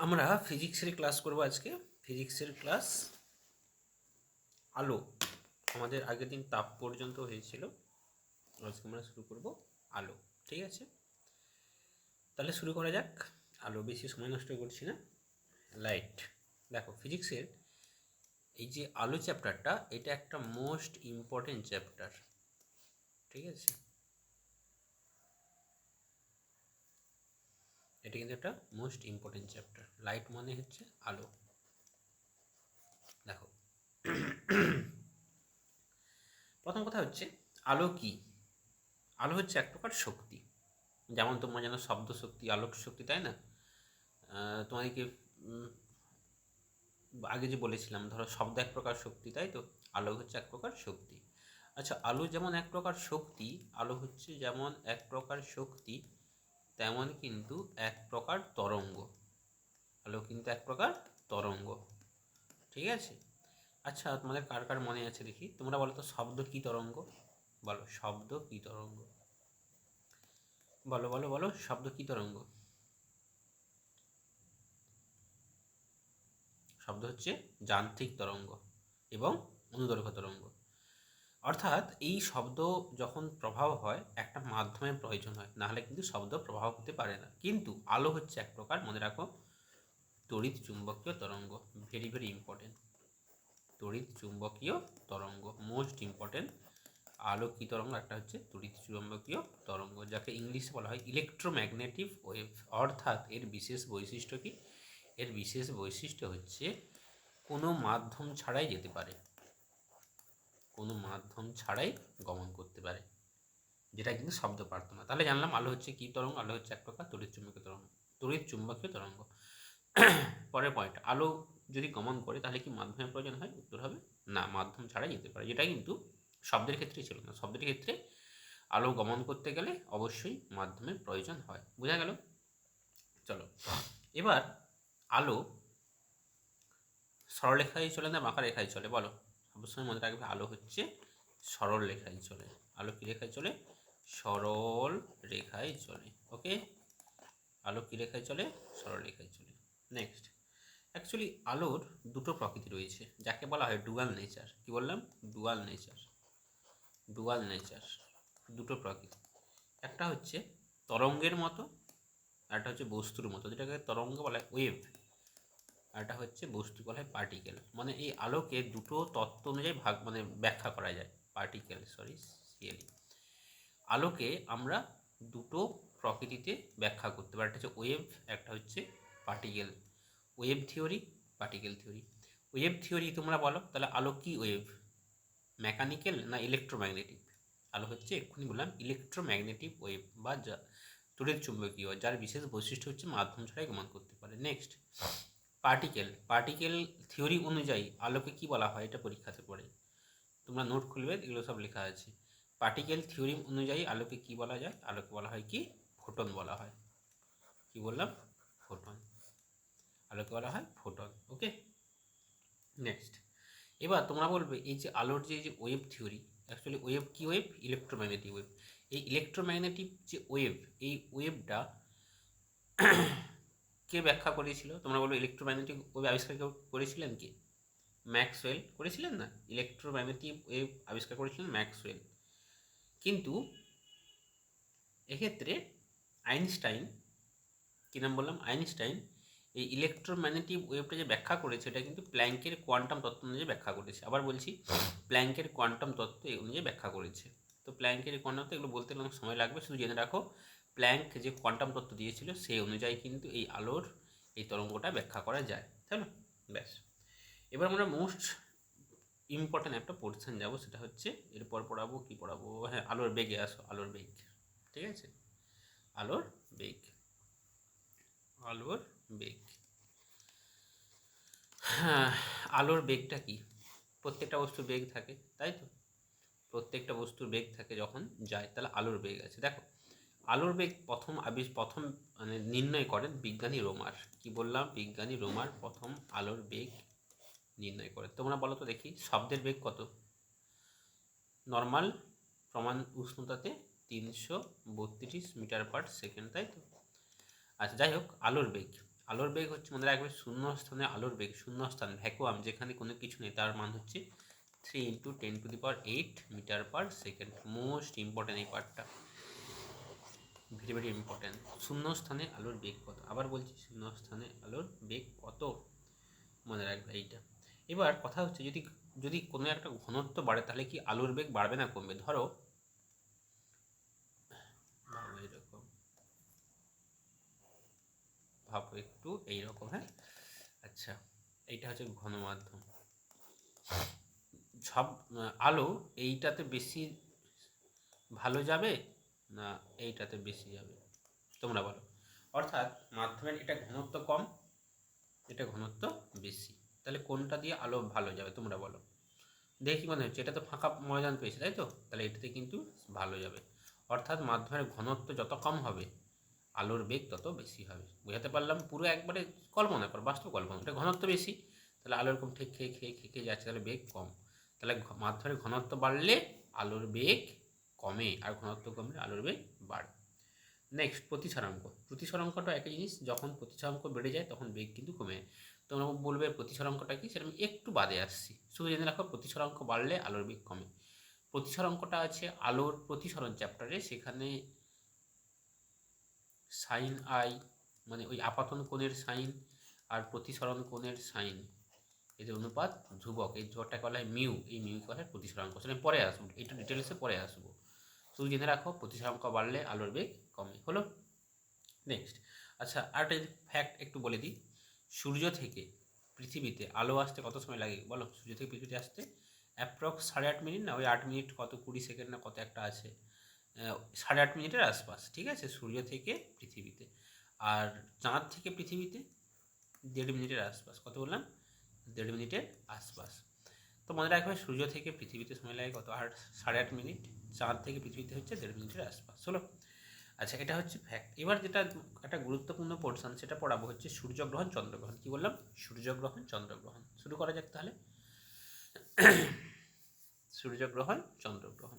আমরা ফিজিক্সের ক্লাস করব আজকে। ফিজিক্সের ক্লাস আলো। আমাদের আগের দিন তাপ পর্যন্ত হয়েছিল, আজকে আমরা শুরু করব আলো। ঠিক আছে, তাহলে শুরু করা যাক। আলো, বেশি সময় নষ্ট করছি না। লাইট। দেখো, ফিজিক্সের এই যে আলো চ্যাপ্টারটা, এটা একটা মোস্ট ইম্পর্টেন্ট চ্যাপ্টার। ঠিক আছে, এটা কিন্তু একটা মোস্ট ইম্পর্টেন্ট চ্যাপ্টার। লাইট মানে হচ্ছে আলো। দেখো, প্রথম কথা হচ্ছে আলো কি। আলো হচ্ছে এক প্রকার শক্তি। যেমন তোমরা জানো শব্দ শক্তি, আলোক শক্তি, তাই না? তোমাদেরকে আগে যে বলেছিলাম, ধরো শব্দ এক প্রকার শক্তি, তাই তো? আলো হচ্ছে এক প্রকার শক্তি। আচ্ছা, আলো যেমন এক প্রকার শক্তি, আলো হচ্ছে যেমন এক প্রকার শক্তি, তেমন কিন্তু এক প্রকার তরঙ্গ। আলো কিন্তু এক প্রকার তরঙ্গ। ঠিক আছে। আচ্ছা, তোমাদের কার কার মনে আছে দেখি, তোমরা বলো তো শব্দ কি তরঙ্গ? বলো, শব্দ কি তরঙ্গ? বলো বলো বলো, শব্দ কি তরঙ্গ? শব্দ হচ্ছে যান্ত্রিক তরঙ্গ এবং অনুদৈর্ঘ্য তরঙ্গ। অর্থাৎ এই শব্দ যখন প্রভাব হয়, একটা মাধ্যমের প্রয়োজন হয়, নাহলে কিন্তু শব্দ প্রভাব হতে পারে না। কিন্তু আলো হচ্ছে এক প্রকার, মনে রাখো, তড়িৎ চুম্বকীয় তরঙ্গ। Very very important. তড়িৎ চুম্বকীয় তরঙ্গ মোস্ট ইম্পর্টেন্ট। আলো কি তরঙ্গ? একটা হচ্ছে তড়িৎ চুম্বকীয় তরঙ্গ, যাকে ইংলিশে বলা হয় ইলেকট্রোম্যাগনেটিক ওয়েভ। অর্থাৎ এর বিশেষ বৈশিষ্ট্য কি? এর বিশেষ বৈশিষ্ট্য হচ্ছে কোনো মাধ্যম ছাড়াই যেতে পারে, কোনো মাধ্যম ছাড়াই গমন করতে পারে, যেটা কিন্তু শব্দ পারত না। তাহলে জানলাম আলো হচ্ছে কী তরঙ্গ। আলো হচ্ছে এক প্রকার তড়িৎ চুম্বকীয় তরঙ্গ। তড়িৎ চুম্বকীয় তরঙ্গ। পরের পয়েন্ট, আলো যদি গমন করে তাহলে কি মাধ্যমের প্রয়োজন হয়? উত্তর হবে না, মাধ্যম ছাড়াই যেতে পারে, যেটা কিন্তু শব্দের ক্ষেত্রে ছিল না। শব্দের ক্ষেত্রে আলো গমন করতে গেলে অবশ্যই মাধ্যমের প্রয়োজন হয়। বোঝা গেল? চলো, এবার আলো সরলরেখায় চলে না বাঁকা রেখায় চলে? বলো। সবসময় মনে রাখবে, আলো হচ্ছে সরল রেখায় চলে। আলো কী রেখায় চলে? সরল রেখায় চলে। ওকে, আলো কী রেখায় চলে? সরল রেখায় চলে। নেক্সট, অ্যাকচুয়ালি আলোর দুটো প্রকৃতি রয়েছে, যাকে বলা হয় ডুয়াল নেচার। কি বললাম? Dual nature. ডুয়াল নেচার, দুটো প্রকৃতি। একটা হচ্ছে তরঙ্গের মতো, আর একটা হচ্ছে বস্তুর মতো, যেটাকে তরঙ্গ বলা হয় ওয়েভ, আর একটা হচ্ছে বস্তু বলা হয় পার্টিকেল। মানে এই আলোকে দুটো তত্ত্ব অনুযায়ী ব্যাখ্যা করা যায়। Particle, sorry, CLE. আলোকে আমরা দুটো প্রকৃতিতে ব্যাখ্যা করতে পারি, একটা হচ্ছে ওয়েভ, একটা হচ্ছে particle. Wave theory, particle theory. Wave theory তোমরা বলো, তাহলে আলো কি ওয়েভ? মেকানিক্যাল না ইলেকট্রোম্যাগনেটিক? আলো হচ্ছে, এক্ষুনি বললাম, ইলেকট্রোম্যাগনেটিক ওয়েভ বা তড়িৎ চুম্বকীয়, যার বিশেষ বৈশিষ্ট্য হচ্ছে মাধ্যম ছাড়াই গমন করতে পারে। Next, particle. পার্টিকেল থিওরি অনুযায়ী আলোকে কি বলা হয়? এটা পরীক্ষাতে পড়ে, তোমরা নোট খুলবে, এগুলো সব লেখা আছে। পার্টিকেল থিওরি অনুযায়ী আলোকে কি বলা যায়? আলোকে বলা হয় কি? ফোটন বলা হয়। কি বললাম? ফোটন। আলোকে বলা হয় ফোটন। ওকে, নেক্সট, এবার তোমরা বলবে এই যে আলোর যে ওয়েভ থিওরি, অ্যাকচুয়ালি ওয়েভ কি ওয়েভ? Electromagnetic wave. এই ইলেকট্রোম্যাগনেটিক যে ওয়েভ, এই ওয়েভটা কে ব্যাখ্যা করেছিল? তোমরা বলবে ইলেকট্রোম্যাগনেটিক ওয়েভ আবিষ্কার করেছিলেন কে? ম্যাক্সওয়েল করেছিলেন না? ইলেকট্রোম্যাগনেটিক ওয়েভ আবিষ্কার করেছিলেন ম্যাক্সওয়েল। কিন্তু এক্ষেত্রে আইনস্টাইন, কী নাম বললাম? আইনস্টাইন। এই ইলেকট্রোম্যাগনেটিক ওয়েভটা যে ব্যাখ্যা করেছে, এটা কিন্তু প্ল্যাঙ্কের কোয়ান্টাম তত্ত্ব অনুযায়ী ব্যাখ্যা করেছে। আবার বলছি, প্ল্যাঙ্কের কোয়ান্টাম তত্ত্ব অনুযায়ী ব্যাখ্যা করেছে। তো প্ল্যাঙ্কের কোয়ান্টাম তত্ত্ব, এগুলো বলতে অনেক সময় লাগবে, শুধু জেনে রাখো প্ল্যাঙ্ক যে কোয়ান্টাম তত্ত্ব দিয়েছিল সেই অনুযায়ী কিন্তু এই আলোর এই তরঙ্গটা ব্যাখ্যা করা যায়, তাই না? ব্যাস, এবার আমরা মোস্ট ইম্পর্ট্যান্ট একটা পোর্শন যাবো, সেটা হচ্ছে এরপর পড়াবো, কি পড়াবো? হ্যাঁ, আলোর বেগে আসো। আলোর বেগ, ঠিক আছে? আলোর বেগ, আলোর বেগ। হ্যাঁ, আলোর বেগটা কি? প্রত্যেকটা বস্তুর বেগ থাকে, তাই তো? প্রত্যেকটা বস্তুর বেগ থাকে, যখন যায় তাহলে আলোর বেগ আছে। দেখো, আলোর বেগ প্রথম মানে নির্ণয় করেন বিজ্ঞানী রোমার। কি বললাম? বিজ্ঞানী রোমার প্রথম আলোর বেগ নির্ণয় করে। তোমরা বলো তো দেখি, শব্দের বেগ কত? নর্মাল প্রমাণ উষ্ণতাতে 332 মিটার পার সেকেন্ড, তাই তো? আচ্ছা, যাই হোক, আলোর বেগ। আলোর বেগ হচ্ছে, মনে রাখবে, শূন্য স্থানে আলোর বেগ, শূন্য স্থান ভ্যাকুয়াম যেখানে কোনো কিছু নেই, তার মান হচ্ছে 3 × 10⁸ metre per second. Most important এই পার্টটা, ভেরি ভেরি ইম্পর্টেন্ট। শূন্য স্থানে আলোর বেগ কত, আবার বলছি, শূন্য স্থানে আলোর বেগ কত, মনে রাখবে এইটা। এবার কথা হচ্ছে, যদি যদি কোনো একটা ঘনত্ব বাড়ে তাহলে কি আলোর বেগ বাড়বে না কমবে? ধরো এইরকম, ভাবো একটু এইরকম, হ্যাঁ। আচ্ছা, এইটা হচ্ছে ঘন মাধ্যম। সব আলো এইটাতে বেশি ভালো যাবে না এইটাতে বেশি যাবে, তোমরা বলো। অর্থাৎ মাধ্যমের এটা ঘনত্ব কম, এটা ঘনত্ব বেশি, তাহলে কোনটা দিয়ে আলো ভালো যাবে তোমরা বলো। দেখি মনে হচ্ছে এটা তো ফাঁকা ময়দান পেয়েছে, তাই তো, তাহলে এটাতে কিন্তু ভালো যাবে। অর্থাৎ মাধ্যমের ঘনত্ব যত কম হবে আলোর বেগ তত বেশি হবে। বোঝাতে পারলাম? পুরো একবারে কল্পনা কর, বাস্তব কল্পনা। এটা ঘনত্ব বেশি, তাহলে আলো এরকম ঠিক খেয়ে খেয়ে খেয়ে খেয়ে যাচ্ছে, তাহলে বেগ কম। তাহলে মাধ্যমের ঘনত্ব বাড়লে আলোর বেগ কমে, আর ঘনত্ব কমলে আলোর বেগ বাড়ে। নেক্সট, প্রতিসরাঙ্ক। প্রতিসরাঙ্কটা একই জিনিস, যখন প্রতিসরাঙ্ক বেড়ে যায় তখন বেগ কিন্তু কমে যায়। তোমরা বলবে প্রতিসরাঙ্কটা কি, সেটা আমি একটু বাদে আসছি, শুধু জেনে রাখো প্রতিসরাঙ্ক বাড়লে আলোর বেগ কমে। প্রতিসরাঙ্কটা আছে আলোর প্রতিসরণ চ্যাপ্টারে, সেখানে সাইন আই মানে ওই আপাতন কোণের সাইন আর প্রতিসরণ কোণের সাইন, এদের অনুপাত ধ্রুবক, এই ধ্রুবকটাকে বলা হয় মিউ, এই মিউকে বলা হয় প্রতিসরাঙ্ক। সেটা আমি পরে আসবো, একটু ডিটেলসে পরে আসবো, শুধু জেনে রাখো প্রতিসরাঙ্ক বাড়লে আলোর বেগ কমে। হলো? নেক্সট, আচ্ছা আরেকটা ফ্যাক্ট একটু বলে দিই। সূর্য থেকে পৃথিবীতে আলো আসতে কত সময় লাগে বলো? সূর্য থেকে পৃথিবীতে আসতে অ্যাপ্রক্স 8.5 মিনিট, না ওই 8 মিনিট কত 20 সেকেন্ড না কত একটা আছে, 8.5 মিনিটের আশপাশ, ঠিক আছে, সূর্য থেকে পৃথিবীতে। আর চাঁদ থেকে পৃথিবীতে 1.5 মিনিটের আশপাশ। কত বললাম? 1.5 মিনিটের আশপাশ। তো মনে রাখবে সূর্য থেকে পৃথিবীতে সময় লাগে কত? 8.5 মিনিট। চাঁদ থেকে পৃথিবীতে হচ্ছে 1.5 মিনিটের আশপাশ। হলো? আচ্ছা, এটা হচ্ছে ফ্যাক্ট। এবার যেটা একটা গুরুত্বপূর্ণ পোর্শন, সেটা পড়াবো হচ্ছে সূর্যগ্রহণ চন্দ্রগ্রহণ। কি বললাম? সূর্যগ্রহণ চন্দ্রগ্রহণ। শুরু করা যাক তাহলে। সূর্যগ্রহণ চন্দ্রগ্রহণ,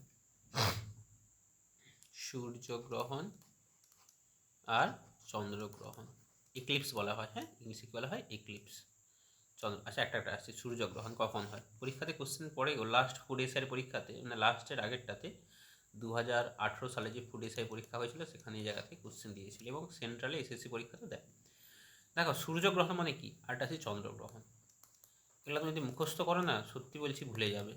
সূর্যগ্রহণ আর চন্দ্রগ্রহণ, ইক্লিপস বলা হয়, হ্যাঁ, ইংলিশে কি বলা হয়? ইক্লিপস। আচ্ছা, একটা আসছে, সূর্যগ্রহণ কখন হয়? পরীক্ষাতে কোশ্চেন পড়ে গো, লাস্ট ফুড এসআই পরীক্ষাতে, মানে লাস্টের আগেরটাতে 2018 সালে যে ফুড এসআই পরীক্ষা হয়েছিল সেখানে এই জায়গা থেকে কোশ্চেন দিয়েছিল, এবং সেন্ট্রালে এসএসসি পরীক্ষাতে দেয়। দেখো, সূর্যগ্রহণ মানে কি, আর একটা আছে চন্দ্রগ্রহণ। এগুলো তুমি যদি মুখস্থ করো না, সত্যি বলছি ভুলে যাবে।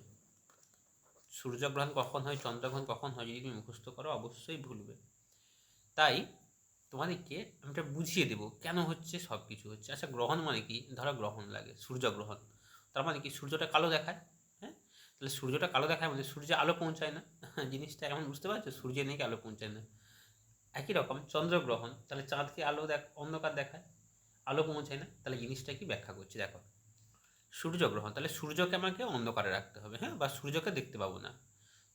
সূর্যগ্রহণ কখন হয়, চন্দ্রগ্রহণ কখন হয়, যদি তুমি মুখস্থ করো অবশ্যই ভুলবে। তাই তোমাদেরকে আমি এটা বুঝিয়ে দেবো কেন হচ্ছে, সব কিছু হচ্ছে। আচ্ছা, গ্রহণ মানে কি? ধরো গ্রহণ লাগে, সূর্যগ্রহণ, তার মানে কি সূর্যটা কালো দেখায়, হ্যাঁ। তাহলে সূর্যটা কালো দেখায় মানে সূর্যে আলো পৌঁছায় না, জিনিসটা এমন বুঝতে পারছো? সূর্যে নাকি আলো পৌঁছায় না। একই রকম চন্দ্রগ্রহণ, তাহলে চাঁদকে আলো অন্ধকার দেখায়, আলো পৌঁছায় না, তাহলে জিনিসটা কি ব্যাখ্যা করছি দেখো। সূর্যগ্রহণ, তাহলে সূর্যকে আমাকে অন্ধকারে রাখতে হবে, হ্যাঁ, বা সূর্যকে দেখতে পাবো না।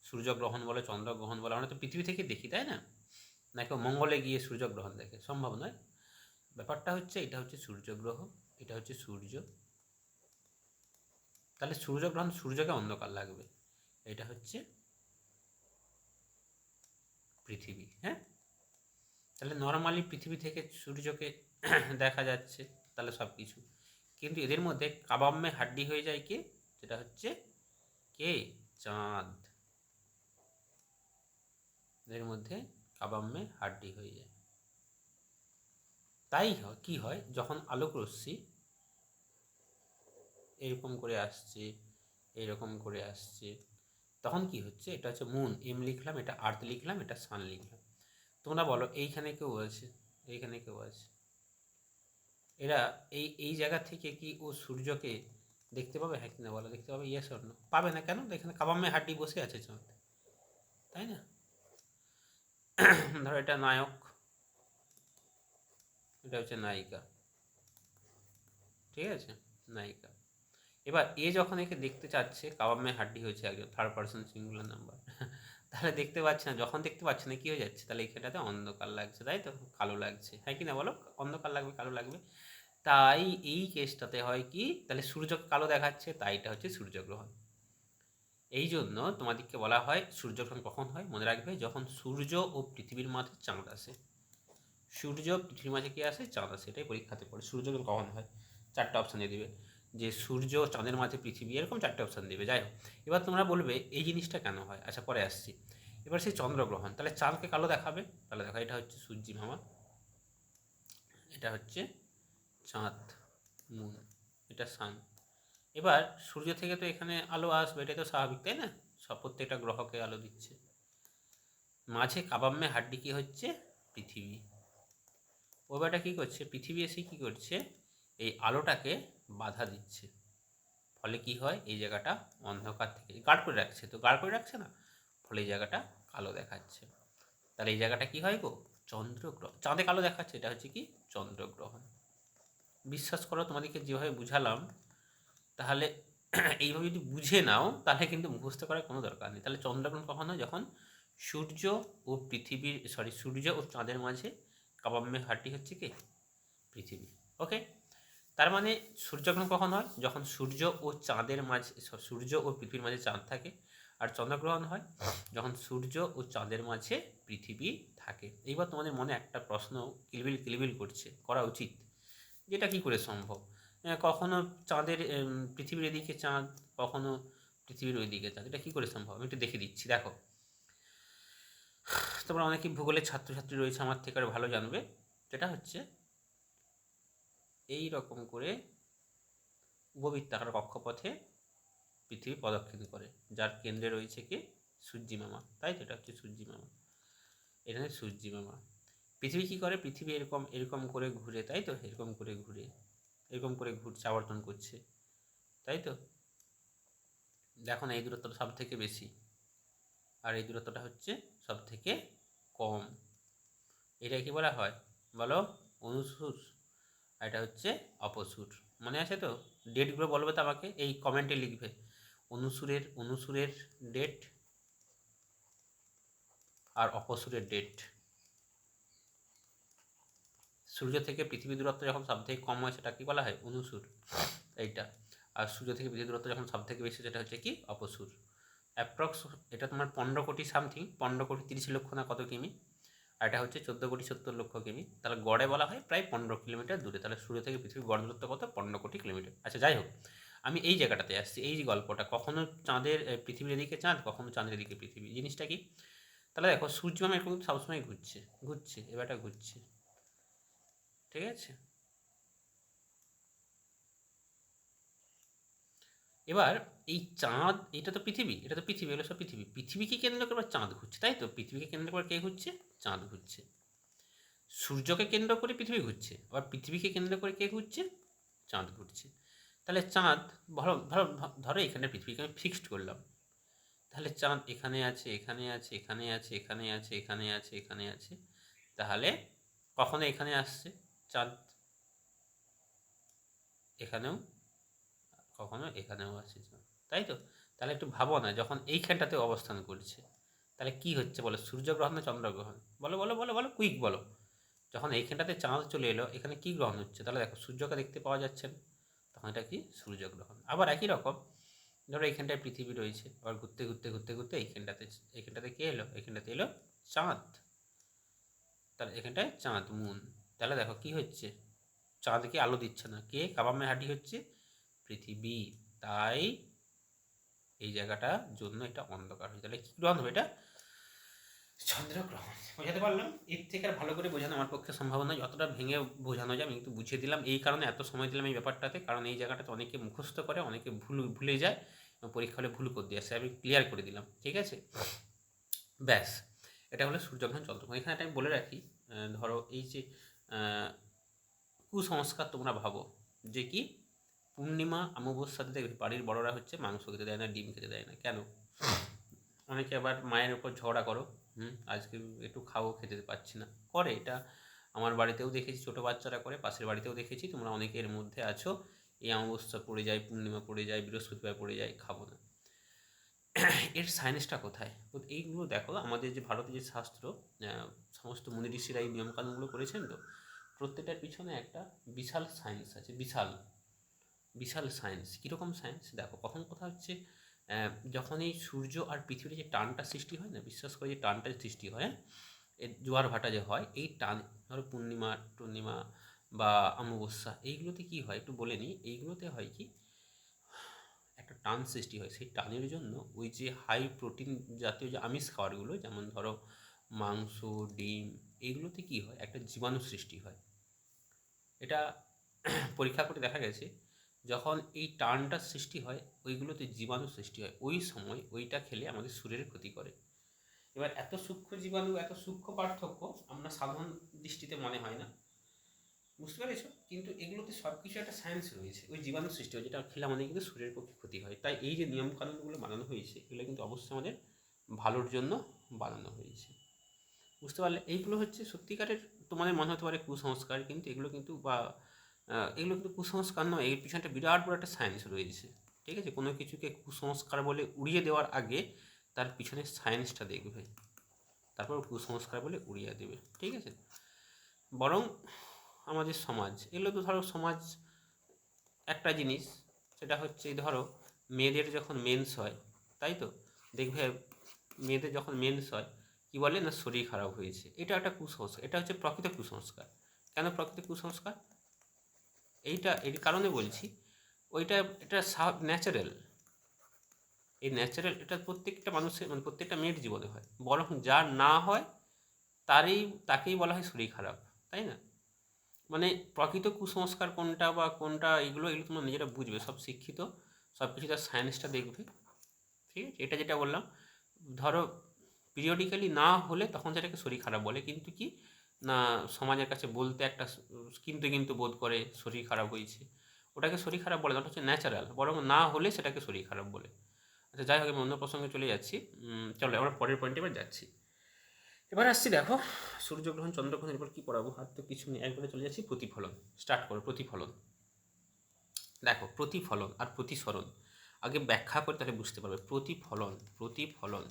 সূর্যগ্রহণ বলে, চন্দ্রগ্রহণ বলে, আমরা তো পৃথিবী থেকে দেখি, তাই না? না কেউ মঙ্গলে গিয়ে সূর্যগ্রহণ দেখে, সম্ভব নয়। ব্যাপারটা হচ্ছে, এটা হচ্ছে সূর্যগ্রহ, এটা হচ্ছে সূর্য, তাহলে সূর্যগ্রহণ, সূর্যকে অন্ধকার লাগবে। এটা হচ্ছে পৃথিবী, হ্যাঁ। তাহলে নর্মালি পৃথিবী থেকে সূর্যকে দেখা যাচ্ছে, তাহলে সব কিছু। কিন্তু এদের মধ্যে কাবাম্মে হাড্ডি হয়ে যায় কে? যেটা হচ্ছে কে? চাঁদ। এদের মধ্যে কাবাম্মে হাড্ডি হয়ে যায়। তাই কি হয়, যখন আলোক রশ্মি এরকম করে আসছে, এরকম করে আসছে, তখন কি হচ্ছে, এটা হচ্ছে মুন, এম লিখলাম, এটা আর্থ লিখলাম, এটা সান লিখলাম। তোমরা বলো, এইখানে কেউ আছে, এইখানে কেউ আছে, এরা এই এই জায়গা থেকে কি ও সূর্যকে দেখতে পাবে? হ্যাঁ কিনা বলো, দেখতে পাবে? Yes or no? পাবে না। কেন? এখানে কাবাম্মে হাড্ডি বসে আছে চাঁদ, তাই না? ধরো এটা নায়ক, এটা হচ্ছে নায়িকা, ঠিক আছে, নায়িকা। এবার এ যখন একে দেখতে চাচ্ছে, কাবাম্মে হাড্ডি হয়েছে একজন, থার্ড পার্সন সিঙ্গুলার নাম্বার, তাহলে দেখতে পাচ্ছে না। যখন দেখতে পাচ্ছে না, কী হয়ে যাচ্ছে? তাহলে এখানটাতে অন্ধকার লাগছে, তাই তো, কালো লাগছে, হ্যাঁ কি না বলো? অন্ধকার লাগবে, কালো লাগবে। তাই এই কেসটাতে হয় কি, তাহলে সূর্যকে কালো দেখাচ্ছে, তাই এটা হচ্ছে সূর্যগ্রহণ। এই জন্য তোমাদেরকে বলা হয় সূর্যগ্রহণ কখন হয়, মনে রাখবে, যখন সূর্য ও পৃথিবীর মাঝে চাঁদ আসে। সূর্য, পৃথিবীর মাঝে কি আসে? চাঁদ আসে। এটাই পরীক্ষাতে পড়ে। সূর্য কখন হয়? 4টা অপশান দিয়ে দিবে যে সূর্য, চাঁদের মাঝে পৃথিবী, এরকম 4টে অপশান দেবে। যাই হোক, এবার তোমরা বলবে এই জিনিসটা কেন হয়? আচ্ছা, পরে আসছি। এবার সেই চন্দ্রগ্রহণ, তাহলে চাঁদকে কালো দেখাবে। তাহলে দেখো, এটা হচ্ছে সূর্যি মামা, এটা হচ্ছে চাঁদ, মুন, এটা সান। এবার সূর্য থেকে তো এখানে আলো আসবে, এটাই তো স্বাভাবিক, তাই না? সব প্রত্যেকটা গ্রহকে আলো দিচ্ছে। মাঝে কাবাম্মে হাড্ডি কি হচ্ছে? পৃথিবী। ওইবারটা কী করছে? পৃথিবী এসে কী করছে? এই আলোটাকে বাধা দিচ্ছে। ফলে কি হয়? এই জায়গাটা অন্ধকার থেকে গাঢ় করে রাখছে, তো গাঢ় করে রাখছে না, ফলে এই জায়গাটা কালো দেখাচ্ছে। তাহলে এই জায়গাটা কি হয় গো? চন্দ্রগ্রহণ। চাঁদে কালো দেখাচ্ছে, এটা হচ্ছে কি? চন্দ্রগ্রহণ। বিশ্বাস করো, তোমাদেরকে যেভাবে বুঝালাম, তাহলে এইভাবে যদি বুঝে নাও, তাহলে কিন্তু মুখস্থ করার কোনো দরকার নেই। তাহলে চন্দ্রগ্রহণ কখন হয়? যখন সূর্য ও পৃথিবীর, সূর্য ও চাঁদের মাঝে কাবাম্মে হাড্ডি হচ্ছে কি? পৃথিবী। ওকে, তার মানে সূর্যগ্রহণ কখন হয়? যখন সূর্য ও চাঁদের মাঝে, সূর্য ও পৃথিবীর মাঝে চাঁদ থাকে। আর চন্দ্রগ্রহণ হয় যখন সূর্য ও চাঁদের মাঝে পৃথিবী থাকে। এইবার তোমাদের মনে একটা প্রশ্ন কিলবিল কিলবিল করছে, করা উচিত, যেটা কি করে সম্ভব? কখনো চাঁদের, পৃথিবীর এদিকে চাঁদ, কখনো পৃথিবীর ওইদিকে চাঁদ, এটা কী করে সম্ভব? আমি একটু দেখে দিচ্ছি, দেখো। তোমরা অনেকেই ভূগোলের ছাত্রছাত্রী রয়েছে, আমার থেকে আরও ভালো জানবে। যেটা হচ্ছে এই রকম করে উপবৃত্তাকার কক্ষপথে পৃথিবী প্রদক্ষিণ করে, যার কেন্দ্রে রয়েছে কি? সূর্যি মামা, তাই তো? এটা হচ্ছে সূর্যি মামা, এখানে সূর্যি মামা। পৃথিবী কী করে? পৃথিবী এরকম এরকম করে ঘুরে, তাই তো? এরকম করে ঘুরে, এরকম করে ঘুরছে, আবর্তন করছে, তাই তো? দেখো না, এই দূরত্বটা সব থেকে বেশি, আর এই দূরত্বটা হচ্ছে সব থেকে কম। এটা কি বলা হয় বলো? অনুসুর। আর এটা হচ্ছে অপসুর। মনে আছে তো? ডেটগুলো বলবে তো আমাকে, এই কমেন্টে লিখবে অনুসুরের ডেট আর অপসুরের ডেট। সূর্য থেকে পৃথিবীর দূরত্ব যখন সব থেকে কম হয়, সেটা কি বলা হয়? অনুসুর, এইটা। আর সূর্য থেকে পৃথিবীর দূরত্ব যখন সব থেকে বেশি, সেটা হচ্ছে কি? অপসুর। অ্যাপ্রক্স এটা তোমার 15 কোটি সামথিং, 15 কোটি 30 লক্ষ না কত কিমি, আর এটা হচ্ছে 14 কোটি 70 লক্ষ কিমি। তাহলে গড়ে বলা হয় প্রায় 15 কিলোমিটার দূরে। তাহলে সূর্য থেকে পৃথিবীর গড় দূরত্ব কত? 15 কোটি কিলোমিটার। আচ্ছা, যাই হোক, আমি এই জায়গাটাতে আসছি। এই যে গল্পটা, কখনো চাঁদের, পৃথিবীর এদিকে চাঁদ, কখনো চাঁদের এদিকে পৃথিবী, জিনিসটা কি? তাহলে দেখো, সূর্য আমার কিন্তু সবসময় ঘুরছে, ঘুরছে, এবারটা ঘুরছে, ঠিক আছে? এবার এই চাঁদ, এটা তো পৃথিবী, এটা তো পৃথিবী, এগুলো সব পৃথিবী। পৃথিবীকে কেন্দ্র করে চাঁদ ঘুরছে, তাই তো? পৃথিবীকে কেন্দ্র করে কে ঘুরছে? চাঁদ ঘুরছে। সূর্যকে কেন্দ্র করে পৃথিবী ঘুরছে, আবার পৃথিবীকে কেন্দ্র করে কে ঘুরছে? চাঁদ ঘুরছে। তাহলে চাঁদ, ভালো ভালো ধরো এখানে পৃথিবীকে আমি ফিক্সড করলাম, তাহলে চাঁদ এখানে আছে, এখানে আছে, এখানে আছে, এখানে আছে, এখানে আছে, এখানে আছে। তাহলে কখনো এখানে আসছে চাঁদ, এখানেও, কখনো এখানেও আসছে চাঁদ, তাই তো? তাহলে একটু ভাবো না, যখন এইখানটাতে অবস্থান করছে, তাহলে কি হচ্ছে বলো? সূর্যগ্রহণ না চন্দ্রগ্রহণ? বলো বলো বলো বলো, কুইক বলো। যখন এইখানটাতে চাঁদ চলে এলো, এখানে কি গ্রহণ হচ্ছে? তাহলে দেখো, সূর্যকে দেখতে পাওয়া যাচ্ছে না, তখন এটা কি? সূর্যগ্রহণ। আবার একই রকম, ধরো এইখানটায় পৃথিবী রয়েছে, আবার ঘুরতে ঘুরতে ঘুরতে ঘুরতে এইখানটাতে কে এলো? এইখানটাতে এলো চাঁদ। তাহলে এখানটায় চাঁদ, মুন। তাহলে দেখো কি হচ্ছে? চাঁদকে আলো দিচ্ছে না, কে? কাবামের হাঁটি হচ্ছে পৃথিবী। তাই এই জায়গাটার জন্য এটা অন্ধকার হয়ে, তাহলে কি গ্রহণ হবে? এটা চন্দ্রগ্রহণ। বোঝাতে পারলাম? এর থেকে আর ভালো করে বোঝানো আমার পক্ষে সম্ভব নয়। যতটা ভেঙে বোঝানো যায় আমি কিন্তু বুঝিয়ে দিলাম। এই কারণে এত সময় দিলাম এই ব্যাপারটাতে, কারণ এই জায়গাটাতে অনেকে মুখস্থ করে, অনেকে ভুলে যায় এবং পরীক্ষা হলে ভুল করে দিয়ে আসে। আমি ক্লিয়ার করে দিলাম, ঠিক আছে? ব্যাস, এটা হলো সূর্যগ্রহণ চন্দ্রগ্রহণ। এখানে একটা আমি বলে রাখি, ধরো এই যে কুসংস্কার তোমরা ভাবো যে কি, পূর্ণিমা অমাবস্যাতে দেখবে বাড়ির বড়রা হচ্ছে মাংস খেতে দেয় না, ডিম খেতে দেয় না, কেন? অনেকে আবার মায়ের উপর ঝগড়া করো, আজকে একটু খাও, খেতে পাচ্ছি না, করে এটা। আমার বাড়িতেও দেখেছি, ছোটো বাচ্চারা করে, পাশের বাড়িতেও দেখেছি, তোমরা অনেকে এর মধ্যে আছো। এই অমাবস্যা পড়ে যায়, পূর্ণিমা পড়ে যায়, বৃহস্পতিবার পড়ে যায়, খাবো না। এর সায়েন্সটা কোথায়? তো এইগুলো দেখো, আমাদের যে ভারতের যে শাস্ত্র, সমস্ত মুনি ঋষিরা এই নিয়মকানুনগুলো করেছেন, তো প্রত্যেকটার পিছনে একটা বিশাল সায়েন্স আছে, বিশাল বিশাল সায়েন্স। কীরকম সায়েন্স? দেখো, প্রথম কথা হচ্ছে, যখন এই সূর্য আর পৃথিবীর যে টানটা সৃষ্টি হয় না, বিশ্বাস করে যে টানটা সৃষ্টি হয়, এর জোয়ার ভাটা যে হয়, এই টান, ধরো পূর্ণিমা টূর্ণিমা বা অমাবস্যা, এইগুলোতে কি হয় একটু বলে নিই। এইগুলোতে হয় কি, একটা টান সৃষ্টি হয়। সেই টানের জন্য ওই যে হাই প্রোটিন জাতীয় যে আমিষ খাবারগুলো, যেমন ধরো মাংস, ডিম, এইগুলোতে কি হয়, একটা জীবাণু সৃষ্টি হয়। এটা পরীক্ষা করে দেখা গেছে, যখন এই টানটা সৃষ্টি হয় ওইগুলোতে জীবাণু সৃষ্টি হয়, ওই সময় ওইটা খেলে আমাদের শরীরের ক্ষতি করে। এবার এত সূক্ষ্ম জীবাণু, এত সূক্ষ্ম পার্থক্য আমরা সাধারণ দৃষ্টিতে মনে হয় না, বুঝতে পেরেছো? কিন্তু এগুলোতে সব কিছু একটা সায়েন্স রয়েছে। ওই জীবাণু সৃষ্টি হয় যেটা খেলে আমাদের কিন্তু শরীরের পক্ষে ক্ষতি হয়। তাই এই যে নিয়মকানুনগুলো বানানো হয়েছে, এগুলো কিন্তু অবশ্যই আমাদের ভালোর জন্য বানানো হয়েছে, বুঝতে পারলে? এইগুলো হচ্ছে সত্যিকারের, তোমাদের মনে হতে পারে কুসংস্কার, কিন্তু এগুলো কিন্তু এগুলো কিন্তু কুসংস্কার নয়, এর পিছনে একটা বিরাট বড় একটা সায়েন্স রয়েছে। ঠিক আছে, কোনো কিছুকে কুসংস্কার বলে উড়িয়ে দেওয়ার আগে তার পিছনে সায়েন্সটা দেখবে, তারপর কুসংস্কার বলে উড়িয়ে দেবে। ঠিক আছে, বরং আমাদের সমাজ, এগুলো তো ধরো সমাজ একটা জিনিস, সেটা হচ্ছে ধরো মেয়েদের যখন মেন্স হয়, তাই তো, দেখবে মেয়েদের যখন মেন্স হয় কী বলে না, শরীর খারাপ হয়েছে। এটা একটা কুসংস্কার, এটা হচ্ছে প্রকৃত কুসংস্কার। কেন প্রকৃত কুসংস্কার? এর কারণে বলছি, ওইটা এটা ন্যাচারাল, এই ন্যাচারাল, এটা প্রত্যেকটা মানুষের মানে প্রত্যেকটা মেয়ের জীবনে হয়, বরং যার না হয় তাকেই বলা হয় শরীর খারাপ, তাই না? মানে প্রকৃত কুসংস্কার কোনটা বা কোনটা, এগুলো তোমরা নিজেরা বুঝবে, সব শিক্ষিত, সব কিছু তার সায়েন্সটা দেখবে। ঠিক আছে, এটা যেটা বললাম, ধরো পিরিয়ডিক্যালি না হলে তখন সেটাকে শরীর খারাপ বলে, কিন্তু কি না, সমাজের কাছে বলতে একটা কিন্তু বোধ করে শরীর খারাপ হয়েছে, ওটাকে শরীর খারাপ বলে না, ওটা হচ্ছে ন্যাচারাল, বরং না হলে সেটাকে শরীর খারাপ বলে। আচ্ছা যাই হোক, আমি অন্য প্রসঙ্গে চলে যাচ্ছি। চলো আমরা পরের পয়েন্টে এবার যাচ্ছি। এবার আসছি, দেখো সূর্যগ্রহণ চন্দ্রগ্রহণের উপর কী পড়াবো, আর তো কিছু নেই, একবারে চলে যাচ্ছি প্রতিফলন। স্টার্ট করো প্রতিফলন। দেখো প্রতিফলন আর প্রতিসরণ আগে ব্যাখ্যা করে তাহলে বুঝতে পারবে। প্রতিফলন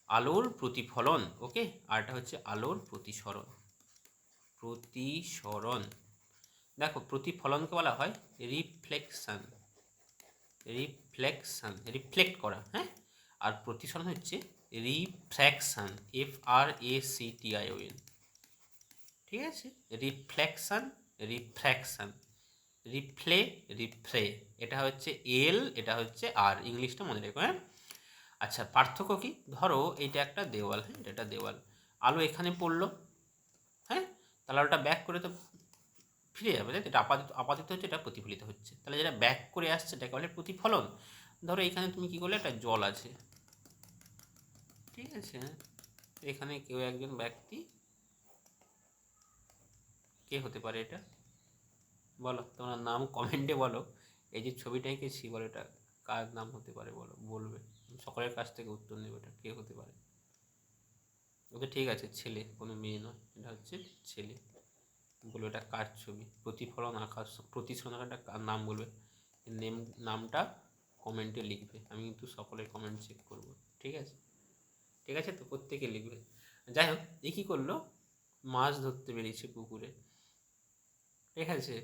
আলোর প্রতিফলন, ওকে, আর এটা হচ্ছে আলোর প্রতিসরণ। দেখো প্রতিফলনকে বলা হয় রিফ্লেক্ট করা, হ্যাঁ। আর প্রতিসরণ হচ্ছে রিফ্র্যাকশন, FRACTION। ঠিক আছে, রিফ্র্যাকশন, রিফ্রে, এটা হচ্ছে এল, এটা হচ্ছে আর, ইংলিশটা মনে রেখো, হ্যাঁ। আচ্ছা পার্থক্য কি, ধরো এইটা একটা দেওয়াল, হ্যাঁ, এটা একটা দেওয়াল, আলো এখানে পড়লো, হ্যাঁ, তাহলে আলোটা ব্যাক করে তো ফিরে যাবে, তাই তো? এটা আপাতত হচ্ছে, এটা প্রতিফলিত হচ্ছে, তাহলে যেটা ব্যাক করে আসছে এটাকে বলে প্রতিফলন। ধরো এখানে তুমি কি করলে, একটা জল আছে, ঠিক আছে, এখানে কেউ একজন ব্যক্তি, কে হতে পারে এটা, বলো তোমার নাম কমেন্টে বলো। এই যে ছবিটা এঁকেছি, বলো এটা কার নাম হতে পারে, বলবে, সকলের কাছ থেকে উত্তর নেবে, এটা কে হতে পারে। ওকে ঠিক আছে, ছেলে, কোনো মেয়ে নয়, এটা হচ্ছে ছেলে। বলবে এটা কার ছবি, প্রতিফলন আঁকার প্রতিসরণ আঁকাটা কার নাম বলবে, নামটা কমেন্টে লিখবে, আমি কিন্তু সকলের কমেন্ট চেক করব। ঠিক আছে, ঠিক আছে, তো প্রত্যেকে লিখবে। যাই হোক, এ কী করলো, মাছ ধরতে বেরিয়েছে পুকুরে, ঠিক আছে।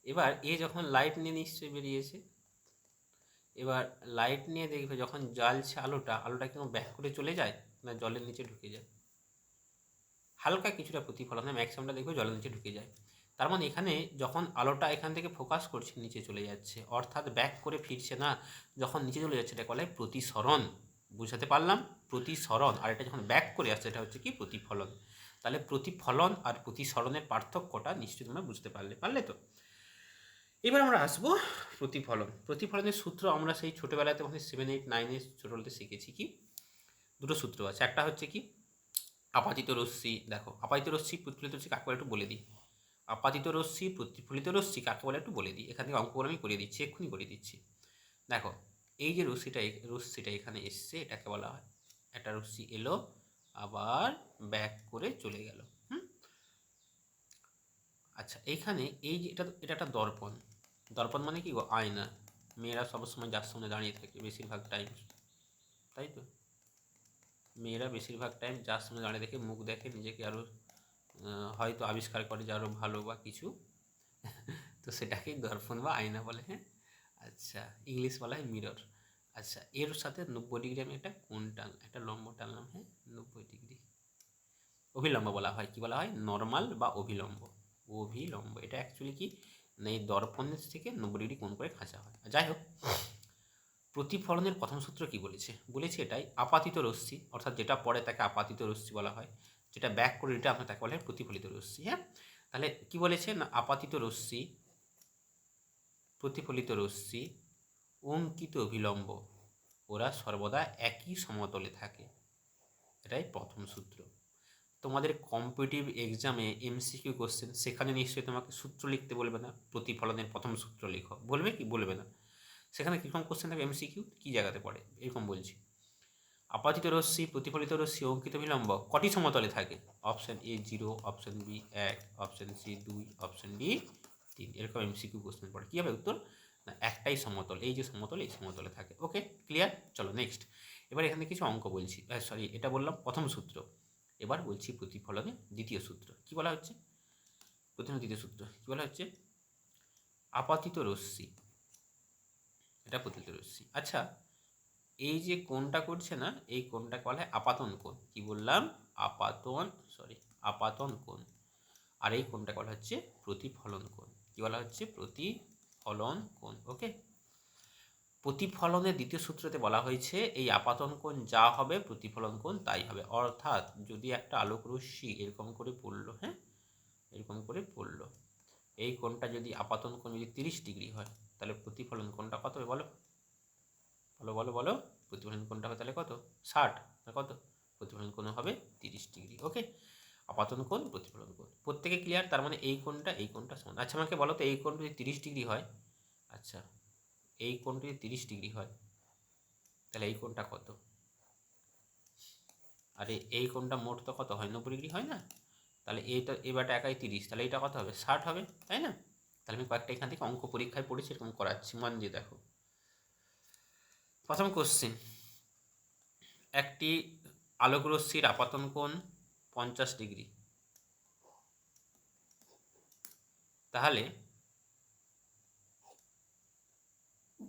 এবার যখন লাইট নিয়ে নিশ্চয়ই বেরিয়েছে, এবার লাইট নিয়ে দেখবে যখন জ্বালছে আলোটা কেন ব্যাক করে চলে যায় না জলের নিচে ঢুকে যায়, হালকা কিছুটা প্রতিফলন হয়, ম্যাক্সিমামটা দেখবে জলের নিচে ঢুকে যায়। তার মানে এখানে যখন আলোটা এখান থেকে ফোকাস করছে নিচে চলে যাচ্ছে, অর্থাৎ ব্যাক করে ফিরছে না, যখন নিচে চলে যাচ্ছে এটা বলে প্রতিসরণ। বুঝাতে পারলাম? প্রতিসরণ। আর এটা যখন ব্যাক করে আসছে এটা হচ্ছে কি, প্রতিফলন। তাহলে প্রতিফলন আর প্রতিসরণের পার্থক্যটা নিশ্চয়ই তোমরা বুঝতে পারলে তো? এবার আমরা আসবো প্রতিফলনের সূত্র আমরা সেই ছোটোবেলাতে মানে 7, 8, 9 ছোটোবেলাতে শিখেছি। কি দুটো সূত্র আছে, একটা হচ্ছে কি আপাতিত রশ্মি। দেখো আপাতিত রশ্মি প্রতিফলিত রশ্মি কাকে বলে একটু বলে দিই। আপাতিত রশ্মি প্রতিফলিত রশ্মি কাকে বলে একটু বলে দিই, এখান থেকে অঙ্কগুলো আমি করে দিচ্ছি, এক্ষুনি করে দিচ্ছি। দেখো এই যে রশ্মিটা এখানে এসছে, এটাকে বলা হয়, একটা রশ্মি এলো আবার ব্যাক করে চলে গেল। আচ্ছা এইখানে এই যে এটা একটা দর্পণ মানে কি গো, আয়না। মেয়েরা সবসময় যার সামনে দাঁড়িয়ে থাকে বেশিরভাগ টাইম, তাই তো, মেয়েরা বেশিরভাগ টাইম যার সামনে দাঁড়িয়ে দেখে মুখ দেখে, নিজেকে আরও হয়তো আবিষ্কার করে যে আরও ভালো বা কিছু, তো সেটাকেই দর্পণ বা আয়না বলে, হ্যাঁ। আচ্ছা ইংলিশ বলা হয় মিরর। আচ্ছা এর সাথে 90 ডিগ্রি আমি একটা কোণ একটা লম্ব টানলাম, হ্যাঁ, 90 ডিগ্রি। অভিলম্ব বলা হয়। কি বলা হয়? নর্মাল বা অভিলম্ব। অভিলম্ব এটা অ্যাকচুয়ালি কি না, এই দর্পণের থেকে 90 ডিগ্রি কোণ করে খাঁচা হয়। যাই হোক, প্রতিফলনের প্রথম সূত্র কি বলেছে? বলেছে এটাই আপাতিত রশ্মি, অর্থাৎ যেটা পড়ে তাকে আপাতিত রশ্মি বলা হয়, যেটা ব্যাক করে এটা আমরা তাকে বলা হয় প্রতিফলিত রশ্মি। হ্যাঁ, তাহলে কি বলেছে না, আপাতিত রশ্মি, প্রতিফলিত রশ্মি, অঙ্কিত অভিলম্ব, ওরা সর্বদা একই সমতলে থাকে। এটাই প্রথম সূত্র। তোমাদের কম্পিটিটিভ এক্সামে এমসিকিউ কোশ্চেন, সেখানে নিশ্চয়ই তোমাকে সূত্র লিখতে বলবে না, প্রতিফলনের প্রথম সূত্র লেখো, বলবে কি? বলবে না। সেখানে কীরকম কোশ্চেন থাকবে? এমসিকিউ কী জায়গাতে পড়ে এরকম বলছি, আপাতিত রশ্মি, প্রতিফলিত রশ্মি, অঙ্কিত বিলম্ব কটি সমতলে থাকে? Option A 0, option B 1, option C 2, option D 3। এরকম এমসিকিউ কোশ্চেন পড়ে। কী হবে উত্তর? না, একটাই সমতল, এই যে সমতল, এই সমতলে থাকে। ওকে, ক্লিয়ার? চলো নেক্সট। এবার এখানে কিছু অঙ্ক বলছি, সরি, এটা বললাম প্রথম সূত্র। এবার বলছি প্রতিফলনের দ্বিতীয় সূত্র। কি বলা হচ্ছে? প্রথম দ্বিতীয় সূত্র কি বলা হচ্ছে? আপাতিত রশ্মি, এটা প্রতিফলিত রশ্মি। আচ্ছা, এই যে কোণটা করছে না, এই কোণটাকে বলা হয় আপাতন কোণ। কি বললাম? আপাতন কোণ। আর এই কোণটাকে বলা হচ্ছে প্রতিফলন কোণ। কি বলা হচ্ছে? প্রতিফলন কোণ। ওকে, প্রতিফলনের দ্বিতীয় সূত্রতে বলা হয়েছে এই আপাতন কোণ যা হবে প্রতিফলন কোণ তাই হবে। অর্থাৎ যদি একটা আলোক রশ্মি এরকম করে পড়লো, হ্যাঁ, এরকম করে পড়লো, এই কোণটা যদি আপাতন কোণ যদি 30 ডিগ্রি হয়, তাহলে প্রতিফলন কোণটা কত হবে বলো? বলো বলো বলো, প্রতিফলন কোণটা হবে তাহলে কত? 60 না কত? প্রতিফলন কোণ হবে 30 ডিগ্রি। ওকে, আপাতন কোণ, প্রতিফলন কোণ প্রত্যেকে ক্লিয়ার? তার মানে এই কোণটা সমান। আচ্ছা, আমাকে বলো তো, এই কোণ যদি 30 ডিগ্রি হয়, আচ্ছা এই কোণটা যদি 30 ডিগ্রি হয়, তাহলে এই কোণটা কত? আরে এই কোণটা মোট তো কত হয়? 90 ডিগ্রি হয় না? তাহলে এইটা, এবারটা একাই 30, তাহলে এটা কত হবে? 60 হবে, তাই না? তাহলে আমি কয়েকটা এখান থেকে অঙ্ক পরীক্ষায় পড়েছি, এরকম করাচ্ছি, মন দিয়ে দেখো। প্রথম কোশ্চেন, একটি আলোক রশ্মির আপাতন কোণ 50 ডিগ্রি, তাহলে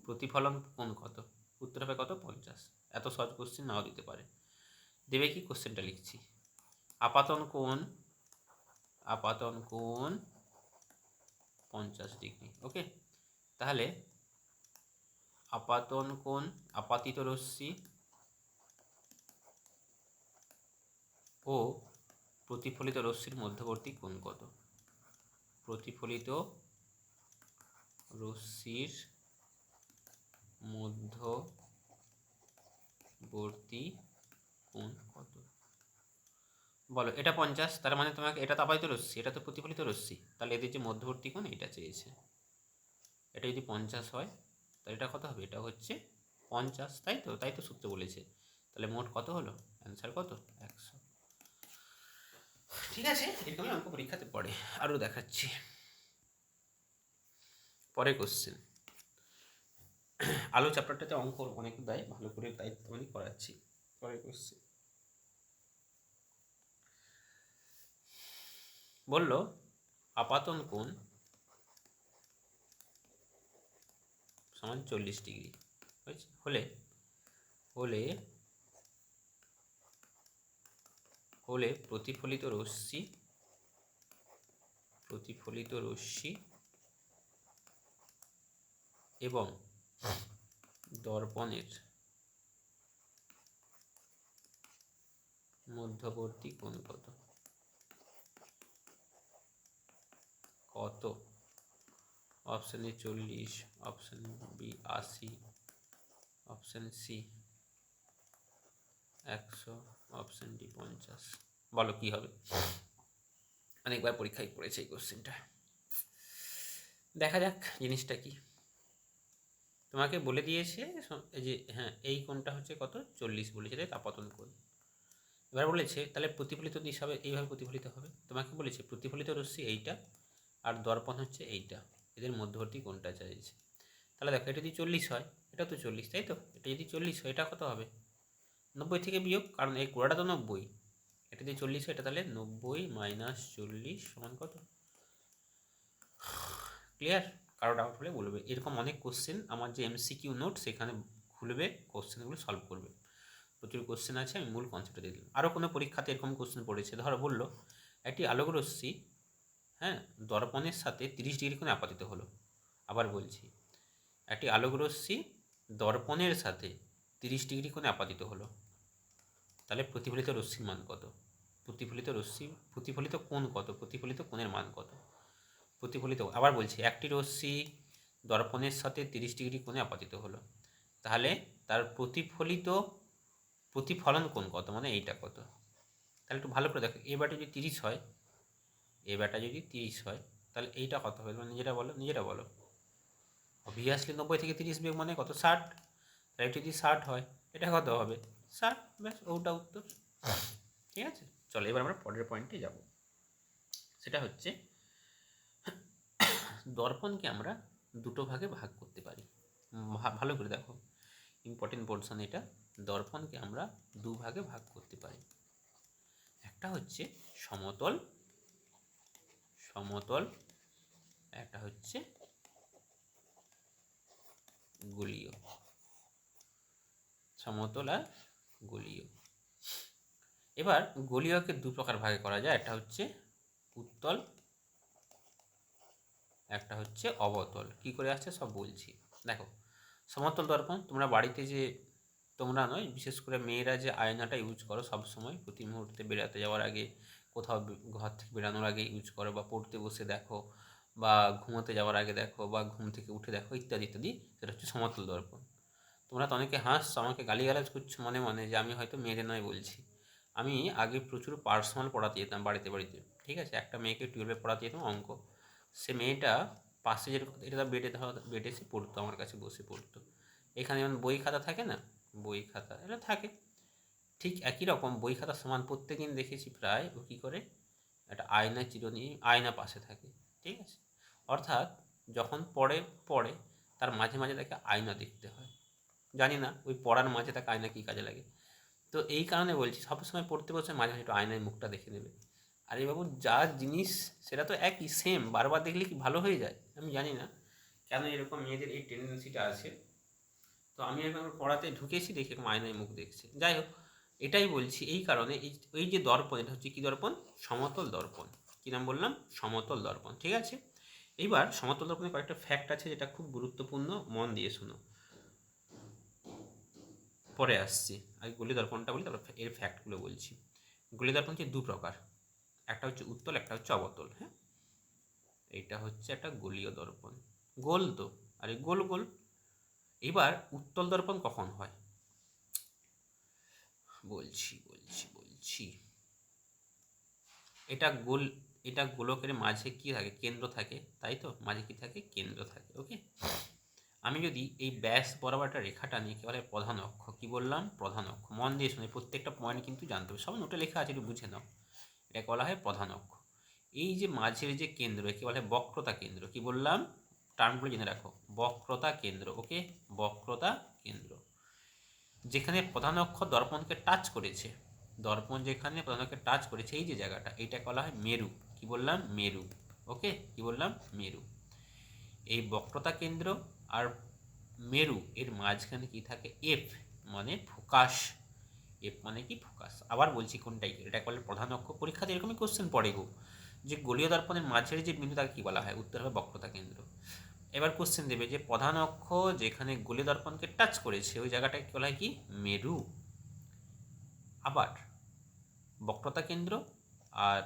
প্রতিফলন কোণ কত? উত্তর হবে কত? 50। এত সহজ কোশ্চেন নাও দিতে পারে। দেবে কি? কোশ্চেনটা লিখছি, আপাতন কোণ 50 ডিগ্রি। ওকে, তাহলে আপাতন কোণ, আপাতিত রশ্মি ও প্রতিফলিত রশ্মির মধ্যবর্তী কোণ কত? প্রতিফলিত রশ্মির মধ্যবর্তী কোণ কত? বলো, এটা 50, তার মানে তোমাকে, এটা তো আপাতিত রশ্মি, এটা তো প্রতিফলিত রশ্মি, তাহলে এদের যে মধ্যবর্তী কোণ এটা চেয়েছে। এটা যদি 50 হয়, তাহলে এটা কত হবে? এটা হচ্ছে 50, তাই তো? তাই তো সূত্র বলেছে। তাহলে মোট কত হলো? অ্যান্সার কত? 100। ঠিক আছে, এরকমই অঙ্ক পরীক্ষাতে পড়ে। আরও দেখাচ্ছি, পরে কোশ্চেন। আলো চ্যাপ্টারটাতে অঙ্ক অনেক দেয়, ভালো করে তাই আমি করাচ্ছি। পরে কোশ্চেন বলল, আপাতন কোণ সমান 40 ডিগ্রি হলে হলে হলে প্রতিফলিত রশ্মি এবং দর্পণের মধ্যবর্তী কোণ কত? Option A 40, option B 80, option C 100, option D 50। বলো কি হবে? অনেকবার পরীক্ষায় পড়েছে এই কোশ্চেনটা। দেখা যাক জিনিসটা কি। তোমাকে বলে দিয়েছে যে হ্যাঁ, এই কোণটা হচ্ছে কত? 40 বলেছে, তাই আপাতন কোণ। এবার বলেছে তাহলে প্রতিফলিত হিসাবে এইভাবে প্রতিফলিত হবে। তোমাকে বলেছে প্রতিফলিত রশ্মি এইটা আর দর্পণ হচ্ছে এইটা, এদের মধ্যবর্তী কোণটা চাইছে। তাহলে দেখো, এটা যদি 40 হয়, এটা তো 40, তাই তো? এটা যদি 40 হয়, এটা কত হবে? 90 থেকে বিয়োগ, কারণ এই গোড়াটা তো 90। এটা যদি 40 হয়, এটা তাহলে 90 মাইনাস 40 সমান কত? ক্লিয়ার? কারো ডাউট হলে বলবে। এরকম অনেক কোশ্চেন আমার যে এমসিকিউ নোট সেখানে খুলবে, কোশ্চেনগুলো সলভ করবে। প্রচুর কোশ্চেন আছে, আমি মূল কনসেপ্টটা দিয়ে দিলাম। আরও কোনো পরীক্ষাতে এরকম কোশ্চেন পড়েছে, ধরো বললো একটি আলোক রশ্মি, হ্যাঁ, দর্পণের সাথে 30 ডিগ্রি কোণে আপতিত হলো। আবার বলছি, একটি আলোক রশ্মি দর্পণের সাথে 30 ডিগ্রি কোণে আপতিত হলো, তাহলে প্রতিফলিত রশ্মির মান কত? প্রতিফলিত কোণ কত? প্রতিফলিত কোণের মান কত? আবার বলছি, একটি রশ্মি দর্পণের সাথে 30 ডিগ্রি কোণে আপতিত হলো, তাহলে তার প্রতিফলন কোণ কত, মানে এইটা কত? তাহলে একটু ভালো করে দেখো, এ ব্যাটা যদি 30 হয়, তাহলে এইটা কত হবে? মানে নিজেরা বলো। অবভিয়াসলি 90 থেকে 30 বিয়োগ মানে কত? 60। তাই যদি 60 হয়, এটা কত হবে? 60। ব্যাস, ওটা উত্তর। ঠিক আছে, চলো এবার আমরা পরের পয়েন্টে যাব। সেটা হচ্ছে দর্পণকে আমরা দুটো ভাগে ভাগ করতে পারি। ভালো করে দেখো, ইম্পর্টেন্ট পোর্শন এটা। দর্পণকে আমরা দুভাগে ভাগ করতে পারি। একটা হচ্ছে সমতল, একটা হচ্ছে গোলীয়। সমতল আর গোলীয়। এবার গোলীয়কে দু প্রকার ভাগে করা যায়, একটা হচ্ছে উত্তল, একটা হচ্ছে অবতল। কি করে আসছে সব বলছি। দেখো, সমতল দর্পণ তোমরা বাড়িতে যে, তোমরা নয়, বিশেষ করে মেয়েরা যে আয়নাটা ইউজ করো সবসময়, প্রতি মুহূর্তে বেড়াতে যাওয়ার আগে, কোথাও ঘর থেকে বেরানোর আগে ইউজ করো, বা পড়তে বসে দেখো, বা ঘুমোতে যাওয়ার আগে দেখো, বা ঘুম থেকে উঠে দেখো, ইত্যাদি ইত্যাদি, সেটা হচ্ছে সমতল দর্পণ। তোমরা তো অনেকে হাসছো, আমাকে গালিগালাজ করছো মনে মনে, যে আমি হয়তো মেয়েদের নয় বলছি। আমি আগে প্রচুর পার্সোনাল পড়াতে যেতাম বাড়িতে, ঠিক আছে। একটা মেয়েকে 12-এ পড়াতে যেতাম অঙ্ক। সে মেয়েটা পাশে যেরকম, এটা বেডে এসে পড়তো, আমার কাছে বসে পড়তো। এখানে যেমন বই খাতা থাকে না, বই খাতা এটা থাকে, ঠিক একই রকম বই খাতার সমান প্রত্যেক দিন দেখেছি প্রায় ও কী করে, একটা আয়না চিরুনি, আয়না পাশে থাকে, ঠিক আছে। অর্থাৎ যখন পড়ে তার মাঝে মাঝে তাকে আয়না দেখতে হয়। জানি না ওই পড়ার মাঝে তাকে আয়না কী কাজে লাগে। তো এই কারণে বলছি, সবসময় পড়তে বসে মাঝে মাঝে একটু আয়নায় মুখটা দেখে নেবে। আরে বাবু, যা জিনিস সেটা তো একই, সেম, বারবার দেখলে কি ভালো হয়ে যায়? আমি জানি না কেন এরকম মেয়েদের এই টেন্ডেন্সিটা আছে। তো আমি এখন পড়াতে ঢুকেছি, দেখে এরকম আয়নায় মুখ দেখছে। যাই হোক, এটাই বলছি এই কারণে, এই যে দর্পণ, এটা হচ্ছে কী দর্পণ? সমতল দর্পণ। কী নাম বললাম? সমতল দর্পণ, ঠিক আছে। এইবার সমতল দর্পণে কয়েকটা ফ্যাক্ট আছে যেটা খুব গুরুত্বপূর্ণ, মন দিয়ে শোনো, পরে আসছি। আগে গোলী দর্পণটা বলি, তারপর এর ফ্যাক্টগুলো বলছি। গোলী দর্পণ হচ্ছে দু প্রকার, একটা হচ্ছে উত্তল, একটা হচ্ছে অবতল। হ্যাঁ, এইটা হচ্ছে একটা গোলীয় দর্পণ, গোল তো, আরে গোল গোল। এবার উত্তল দর্পণ কখন হয়? বলছি, এটা গোলকের মাঝে কি থাকে? কেন্দ্র থাকে, তাই তো, মাঝে কি থাকে? কেন্দ্র থাকে। ওকে, আমি যদি এই ব্যাস বরাবর একটা রেখাটা নিয়ে, কি বলে? প্রধান অক্ষ। কি বললাম? প্রধান অক্ষ। মন দিয়ে শুনে, প্রত্যেকটা পয়েন্ট কিন্তু জানতে হবে, সব নোটে লেখা আছে, একটু বুঝে নাও। এটাকে বলা হয় প্রধান অক্ষ। এই যে মাঝের যে কেন্দ্র, একে বলা হয় বক্রতা কেন্দ্র। কি বললাম? টার্মগুলো জেনে রাখো, বক্রতা কেন্দ্র। ওকে, বক্রতা কেন্দ্র। যেখানে প্রধান অক্ষ দর্পণকে টাচ করেছে, দর্পণ যেখানে প্রধান অক্ষকে টাচ করেছে, এই যে জায়গাটা, এইটাকে বলা হয় মেরু। কি বললাম? মেরু। ওকে, কি বললাম? মেরু। এই বক্রতা কেন্দ্র আর মেরু এর মাঝখানে কি থাকে? এফ মানে ফোকাস। এফ মানে কি? ফোকাস। আবার বলছি কোনটাই, এটাকে বলে প্রধান অক্ষ। পরীক্ষাতে এরকমই কোশ্চেন পড়ে গো, যে গোলীয় দর্পণের মাঝের যে বিন্দু, তাকে কী বলা হয়? উত্তর হবে বক্রতা কেন্দ্র। এবার কোশ্চেন দেবে যে প্রধান অক্ষ যেখানে গোলীয় দর্পণকে টাচ করেছে, ওই জায়গাটাকে বলা হয় কি? মেরু। আবার বক্রতা কেন্দ্র আর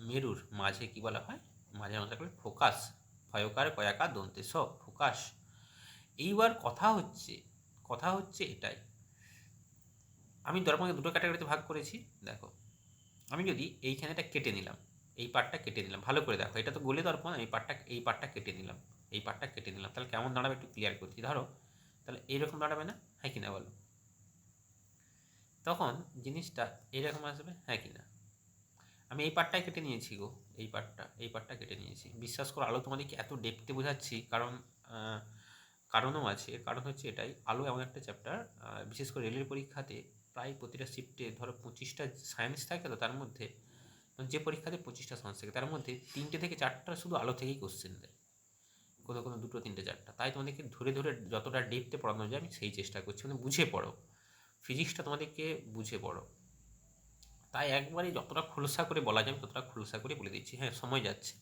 মেরুর মাঝে কি বলা হয়? মাঝে মাঝে ফোকাস। ফয়কার কয়াকার দন্তে স, ফোকাস। এইবার কথা হচ্ছে এটাই, আমি দর্পণকে দুটো ক্যাটাগরিতে ভাগ করেছি। দেখো, আমি যদি এইখানেটা কেটে নিলাম, এই পার্টটা কেটে নিলাম, ভালো করে দেখো, এটা তো গোলীয় দর্পণ, এই পার্টটা কেটে নিলাম, তাহলে কেমন দাঁড়াবে একটু ক্লিয়ার করছি। ধরো, তাহলে এইরকম দাঁড়াবে না? হ্যাঁ কি না বলো? তখন জিনিসটা এরকম আসবে, হ্যাঁ কি না? আমি এই পার্টটাই কেটে নিয়েছি গো, এই পার্টটা কেটে নিয়েছি। বিশ্বাস করো, আলো তোমাদেরকে এত ডেপথে বোঝাচ্ছি, কারণও আছে। কারণ হচ্ছে এটাই, আলো এমন একটা চ্যাপ্টার, বিশেষ করে রেলের পরীক্ষাতে প্রায় প্রতিটা শিফটে ধরো 25টা সায়েন্স থাকে, তো তার মধ্যে যে পরীক্ষাতে 25টা সায়েন্স থাকে, তার মধ্যে 3টে থেকে 4টা শুধু আলো থেকেই কোশ্চেন দেয়, কোনো 2, 3, 4টা। তাই তোমাদেরকে ধরে ধরে যতটা ডেপথে পড়ানো যায় আমি সেই চেষ্টা করছি, মানে বুঝে পড়ো। ফিজিক্সটা তোমাদেরকে বুঝে পড়ো, তাই একবারে যতটা খোলসা করে বলা যায় আমি ততটা খোলসা করে বলে দিচ্ছি। হ্যাঁ, সময় যাচ্ছে,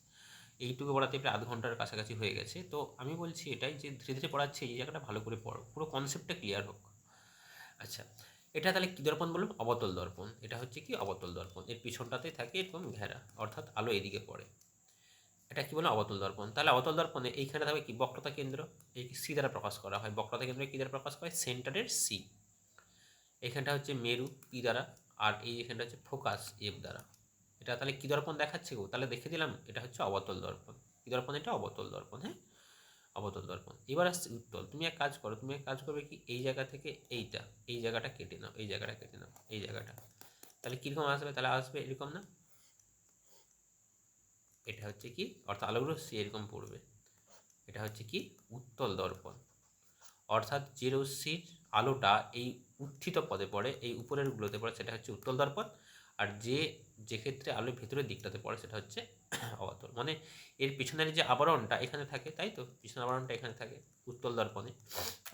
এইটুকু পড়াতে প্রায় আধ ঘন্টার কাছাকাছি হয়ে গেছে, তো আমি বলছি এটাই যে ধীরে ধীরে পড়াচ্ছি, এই জায়গাটা ভালো করে পড়ো, পুরো কনসেপ্টটা ক্লিয়ার হোক। আচ্ছা, এটা তাহলে কী দর্পণ বললাম? অবতল দর্পণ। এটা হচ্ছে কি অবতল দর্পণ, এর পিছনটাতে থাকে এরকম ঘেরা, অর্থাৎ আলো এদিকে পড়ে। এটা কি বলে? অবতল দর্পণ। তাহলে অবতল দর্পণে এইখানে থাকবে কি? বক্রতা কেন্দ্র, এই সি দ্বারা প্রকাশ করা হয়। বক্রতা কেন্দ্র কী দ্বারা প্রকাশ করা হয়? সেন্টারের সি। এখানটা হচ্ছে মেরু পি দ্বারা, আর এই এখানটা হচ্ছে ফোকাস এফ দ্বারা। এটা তাহলে কী দর্পণ দেখাচ্ছে গো? তাহলে দেখে দিলাম এটা হচ্ছে অবতল দর্পণ। কী দর্পণ? এটা অবতল দর্পণ। হ্যাঁ, অবতল দর্পণ। এবার আসছে উত্তল। তুমি এক কাজ করো, তুমি এক কাজ করবে কি, এই জায়গা থেকে এইটা, এই জায়গাটা কেটে নাও, এই জায়গাটা কেটে নাও, এই জায়গাটা, তাহলে কীরকম আসবে? তাহলে আসবে এরকম না? এটা হচ্ছে কি, অর্থাৎ আলোগুলো সে এরকম পড়বে। এটা হচ্ছে কি উত্তল দর্পণ, অর্থাৎ যে রশ্মির আলোটা এই উত্থিত পদে পড়ে, এই উপরের গুলোতে পড়ে, সেটা হচ্ছে উত্তল দর্পণ। আর যে ক্ষেত্রে আলোর ভেতরের দিকটাতে পড়ে সেটা হচ্ছে অবতল। মানে এর পিছনের যে আবরণটা এখানে থাকে, তাই তো, পিছনের আবরণটা এখানে থাকে উত্তল দর্পণে,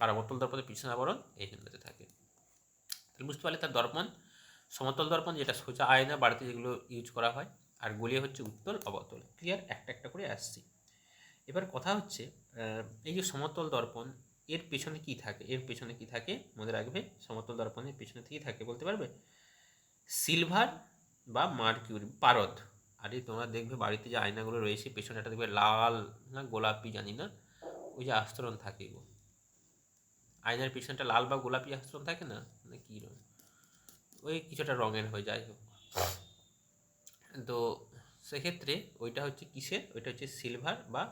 আর অবতল দর্পণের পিছনের আবরণ এইখানটাতে থাকে। তাহলে বুঝতে পারলে তার দর্পণ সমতল দর্পণ, যেটা সোজা আয়না বাড়িতে যেগুলো ইউজ করা হয়, আর গলিয়ে হচ্ছে উত্তল অবতল। ক্লিয়ার? একটা একটা করে আসছি। এবার কথা হচ্ছে এই যে সমতল দর্পণ, এর পেছনে কি থাকে? এর পেছনে কি থাকে মনে রাখবে? সমতল দর্পণের পেছনে কি থাকে বলতে পারবে? সিলভার বা মার্কিউরি, পারদ। আর এই তোমরা দেখবে বাড়িতে যে আয়নাগুলো রয়েছে পেছনে একটা দেখবে লাল না গোলাপি জানি না, ওই যে আস্তরণ থাকে গো, আয়নার পেছনটা লাল বা গোলাপি আস্তরণ থাকে না, মানে কী রঙ, ওই কিছুটা রঙের হয়ে যায় হোক। তো সেক্ষেত্রে ওইটা হচ্ছে কিসের? ওইটা হচ্ছে সিলভার বা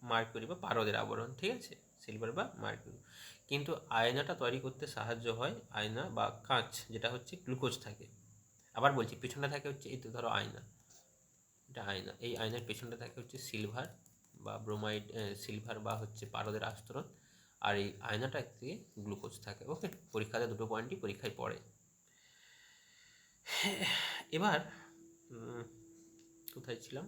মার্কুরি বা পারদের আবরণ, ঠিক আছে, সিলভার বা মার্কুরি। কিন্তু আয়নাটা তৈরি করতে সাহায্য হয়, আয়না বা কাঁচ, যেটা হচ্ছে গ্লুকোজ থাকে। আবার বলছি, পেছনটা থাকে হচ্ছে এই তো ধরো আয়না, এটা আয়না, এই আয়নার পেছনটা থাকে হচ্ছে সিলভার বা ব্রোমাইড, সিলভার বা হচ্ছে পারদের আস্তরণ, আর এই আয়নাটা থেকে গ্লুকোজ থাকে। ওকে, পরীক্ষাতে দুটো পয়েন্টই পরীক্ষায় পড়ে। এবার কোথায় ছিলাম?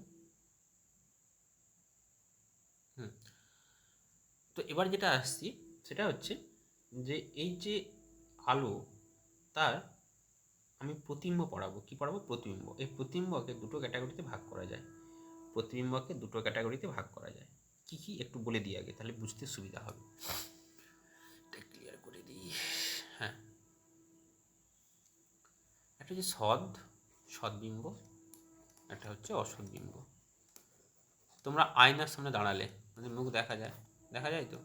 তো এবার যেটা আসছি সেটা হচ্ছে যে এই যে আলো, তার আমি প্রতিবিম্ব পড়াবো। কি পড়াবো? প্রতিবিম্ব। এই প্রতিবিম্বকে দুটো ক্যাটাগরিতে ভাগ করা যায়। প্রতিবিম্বকে দুটো ক্যাটাগরিতে ভাগ করা যায়। কি কি একটু বলে দিই আগে, তাহলে বুঝতে সুবিধা হবে। ক্লিয়ার করে দিই। হ্যাঁ, একটা হচ্ছে সদ্বিম্ব, একটা হচ্ছে অসদ্বিম্ব। তোমরা আয়নার সামনে দাঁড়ালে মানে মুখ দেখা যায়, দেখা যায় তো।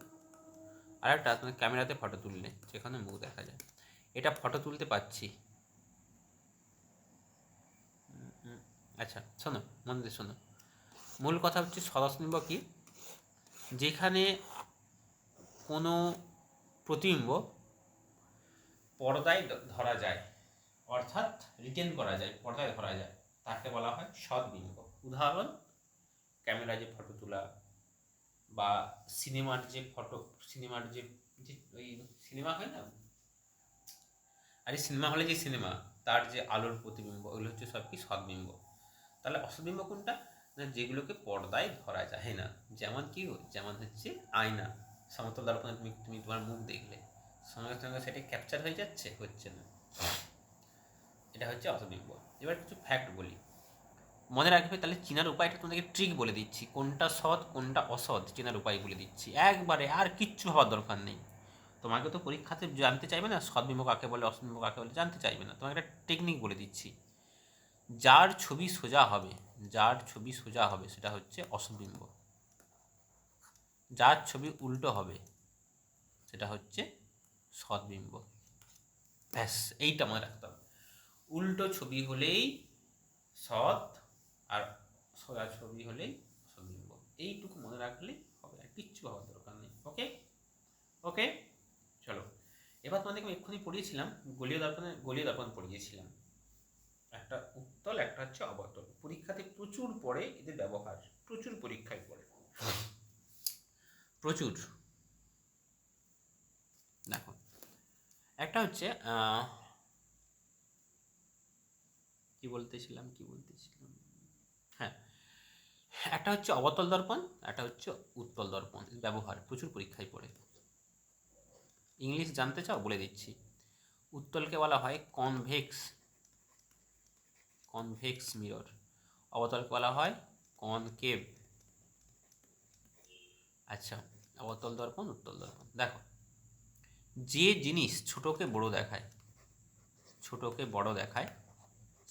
আর একটা তোমার ক্যামেরাতে ফটো তুললে সেখানে মুখ দেখা যায়। এটা ফটো তুলতে পারছি। আচ্ছা শোনো, মন দিয়ে শোনো। মূল কথা হচ্ছে সদস্যবিম্ব কি? যেখানে কোনো প্রতিবিম্ব পর্দায় ধরা যায়, অর্থাৎ রিটেন করা যায়, পর্দায় ধরা যায়, তাকে বলা হয় সদ্বিম্ব। উদাহরণ, ক্যামেরায় যে ফটো তোলা বা সিনেমার যে ফটো, সিনেমার যে ওই সিনেমা হয় না, আর এই সিনেমা হলে যে সিনেমা, তার যে আলোর প্রতিবিম্ব, ওগুলো হচ্ছে সব কি সদ্বিম্ব। তাহলে অসদ্বিম্ব কোনটা? না যেগুলোকে পর্দায় ধরা যায় না। যেমন কি? যেমন হচ্ছে আয়না, সমতল দর্পণে তুমি তোমার মুখ দেখলে সঙ্গে সঙ্গে সেটা ক্যাপচার হয়ে যাচ্ছে, হচ্ছে না, এটা হচ্ছে অসদ্বিম্ব। এবার কিছু ফ্যাক্ট বলি, মনে রাখবে। তাহলে চেনার উপায়টা তোমাদেরকে ট্রিক বলে দিচ্ছি, কোনটা সৎ কোনটা অসৎ চেনার উপায় বলে দিচ্ছি একবারে, আর কিচ্ছু ভাবার দরকার নেই। তোমাকে তো পরীক্ষাতে জানতে চাইবে না সদ্বিম্ব কাকে বলে, অসদ্বিম্ব কাকে বলে, জানতে চাইবে না। তোমাকে একটা টেকনিক বলে দিচ্ছি, যার ছবি সোজা হবে, যার ছবি সোজা হবে সেটা হচ্ছে অসদ্বিম্ব, যার ছবি উল্টো হবে সেটা হচ্ছে সদ্বিম্ব। ব্যাস, এইটা মনে রাখতে হবে। উল্টো ছবি হলেই সৎ, আর সোজা ছবি হলেই অসদ্বিম্ব। এইটুকু মনে রাখলে হবে, আর কিচ্ছু হওয়ার দরকার নেই। ওকে ওকে, চলো। এবার তোমাদেরকে এক্ষুনি পড়িয়েছিলাম গলীয় দর্পণ পড়িয়েছিলাম, একটা উত্তল একটা হচ্ছে অবতল। পরীক্ষাতে প্রচুর পড়ে এদের ব্যবহার, প্রচুর পরীক্ষায় পড়ে, প্রচুর। দেখো, একটা হচ্ছে কি বলতেছিলাম, হ্যাঁ, একটা হচ্ছে অবতল দর্পণ, একটা হচ্ছে উত্তল দর্পণ। ব্যবহার প্রচুর পরীক্ষায় পড়ে। ইংলিশ জানতে চাও? বলে দিচ্ছি। উত্তলকে বলা হয় কনভেক্স মিরর। অবতলকে বলা হয় কনকেভ। আচ্ছা, অবতল দর্পণ, উত্তল দর্পণ। দেখো, যে জিনিস ছোটকে বড় দেখায়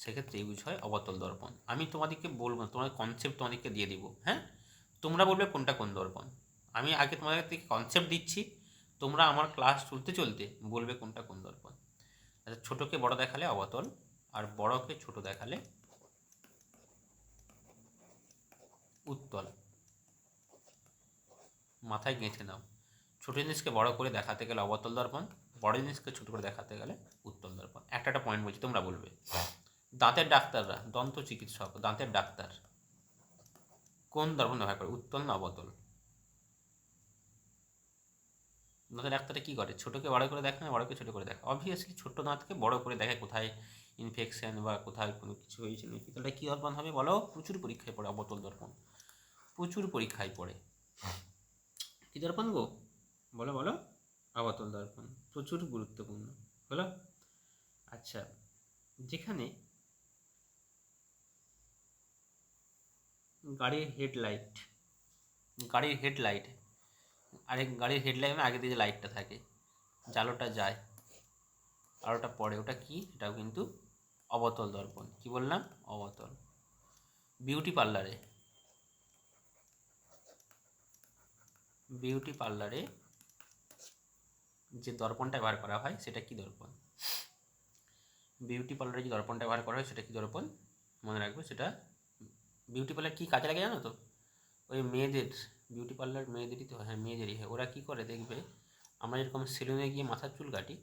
সেক্ষেত্রে ইউজ হয় অবতল দর্পণ। আমি তোমাদেরকে বলবো, তোমার কনসেপ্ট তোমাদেরকে দিয়ে দিব, হ্যাঁ, তোমরা বলবে কোনটা কোন দর্পণ। আমি আগে তোমাদের থেকে কনসেপ্ট দিচ্ছি, তোমরা আমার ক্লাস চলতে চলতে বলবে কোনটা কোন দর্পণ। আচ্ছা, ছোটকে বড় দেখালে অবতল, আর বড়কে ছোট দেখালে উত্তল। মাথায় গেঁথে নাও, ছোট জিনিসকে বড় করে দেখাতে গেলে অবতল দর্পণ, বড় জিনিসকে ছোট করে দেখাতে গেলে উত্তল দর্পণ। একটা পয়েন্ট বলছি, তোমরা বলবে। দাঁতের ডাক্তাররা, দন্ত চিকিৎসক, দাঁতের ডাক্তার কোন দর্পণ ব্যবহার করে, উত্তল না অবতল? দাঁতের ডাক্তারে কী করে, ছোটোকে বড় করে দেখে না বড়কে ছোটো করে দেখে? অবভিয়াসলি ছোটো দাঁতকে বড় করে দেখে, কোথায় ইনফেকশন বা কোথায় কোনো কিছু হয়েছে নাকি। তাহলে কী দর্পণ হবে বলো? প্রচুর পরীক্ষায় পড়ে অবতল দর্পণ, প্রচুর পরীক্ষায় পড়ে। কী দর্পণ গো? বলো বলো। অবতল দর্পণ, প্রচুর গুরুত্বপূর্ণ। বলো। আচ্ছা, যেখানে গাড়ির হেডলাইট আরেক গাড়ির হেডলাইট আগে দিয়ে যে লাইটটা থাকে, জালোটা যায়, আলোটা পড়ে, ওটা কি? এটাও কিন্তু অবতল দর্পণ। কি বললাম? অবতল। বিউটি পার্লারে যে দর্পণটা ব্যবহার করা হয় সেটা কি দর্পণ? বিউটি পার্লারে যে দর্পণটা ব্যবহার করা হয় সেটা কি দর্পণ? মনে রাখবে সেটা। বিউটি পার্লার কী কাজে লাগে জানো তো? ওই মেয়েদের, বিউটি পার্লার মেয়েদেরই তো, হ্যাঁ মেয়েদেরই হয়। ওরা কী করে দেখবে, আমরা যেরকম সেলুনে গিয়ে মাথার চুল কাটি,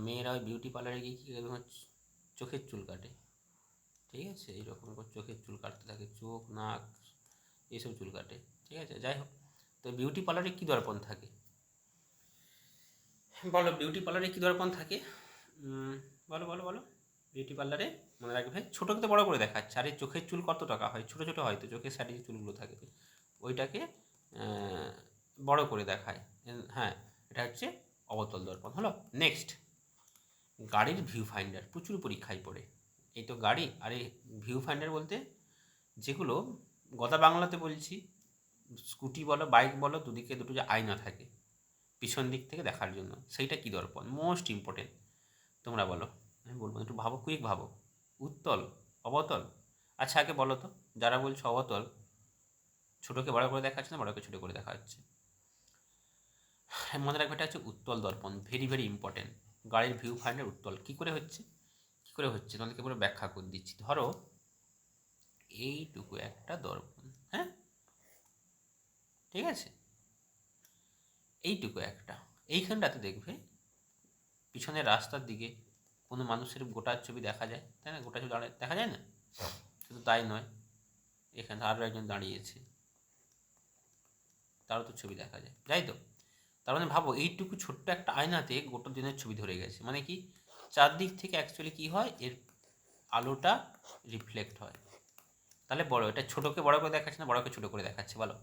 মেয়েরা ওই বিউটি পার্লারে গিয়ে কী চোখের চুল কাটে। ঠিক আছে, এইরকম চোখের চুল কাটতে থাকে, চোখ, নাক, এইসব চুল কাটে। ঠিক আছে, যাই হোক। তো বিউটি পার্লারে কী দর্পণ থাকে বলো? বিউটি পার্লারে কী দর্পণ থাকে? বলো বলো বলো। বিউটি পার্লারে মনে রাখবে, ছোটোকে তো বড় করে দেখাচ্ছে, আর এই চোখের চুল কত টাকা হয়, ছোটো ছোটো হয় তো, চোখের সাইডে যে চুলগুলো থাকে ওইটাকে বড় করে দেখায়। হ্যাঁ, এটা হচ্ছে অবতল দর্পণ। হলো। নেক্সট, গাড়ির ভিউ ফাইন্ডার প্রচুর পরীক্ষায় পড়ে। এই তো গাড়ি, আর এই ভিউ ফাইন্ডার বলতে যেগুলো, গদা বাংলাতে বলছি, স্কুটি বলো, বাইক বলো, দুদিকে দুটো যে আয়না থাকে পিছন দিক থেকে দেখার জন্য, সেইটা কী দর্পণ? Most important. তোমরা বলো, আমি বলবো, একটু ভাবো, কুইক ভাবো। উত্তল, অবতল? আচ্ছা, আগে বলো তো, যারা বলছো অবতল, ছোটোকে বড় করে দেখাচ্ছে না বড়কে ছোটো করে দেখা যাচ্ছে? মনে রাখবে এটা হচ্ছে উত্তল দর্পণ, ভেরি ভেরি ইম্পর্টেন্ট। গাড়ির ভিউ ফাইন্ডার উত্তল। কী করে হচ্ছে তোমাদেরকে পুরো ব্যাখ্যা করে দিচ্ছি। ধরো এইটুকু একটা দর্পণ, হ্যাঁ, ঠিক আছে, এইটুকু একটা, এইখানটাতে দেখবে পিছনের রাস্তার দিকে কোনো মানুষের গোটার ছবি দেখা যায়, তাই না? গোটা ছবি দেখা যায় না? শুধু তাই নয়, এখানে আরও একজন দাঁড়িয়েছে, তারও তো ছবি দেখা যায়, যাই তো। তার মানে ভাবো, এইটুকু ছোট্ট একটা আয়নাতে গোটা দিনের ছবি ধরে গেছে। মানে কি, চারদিক থেকে অ্যাকচুয়ালি কী হয়, এর আলোটা রিফ্লেক্ট হয়। তাহলে বড়, এটা ছোটোকে বড় করে দেখাচ্ছে না বড়কে ছোটো করে দেখাচ্ছে বলো?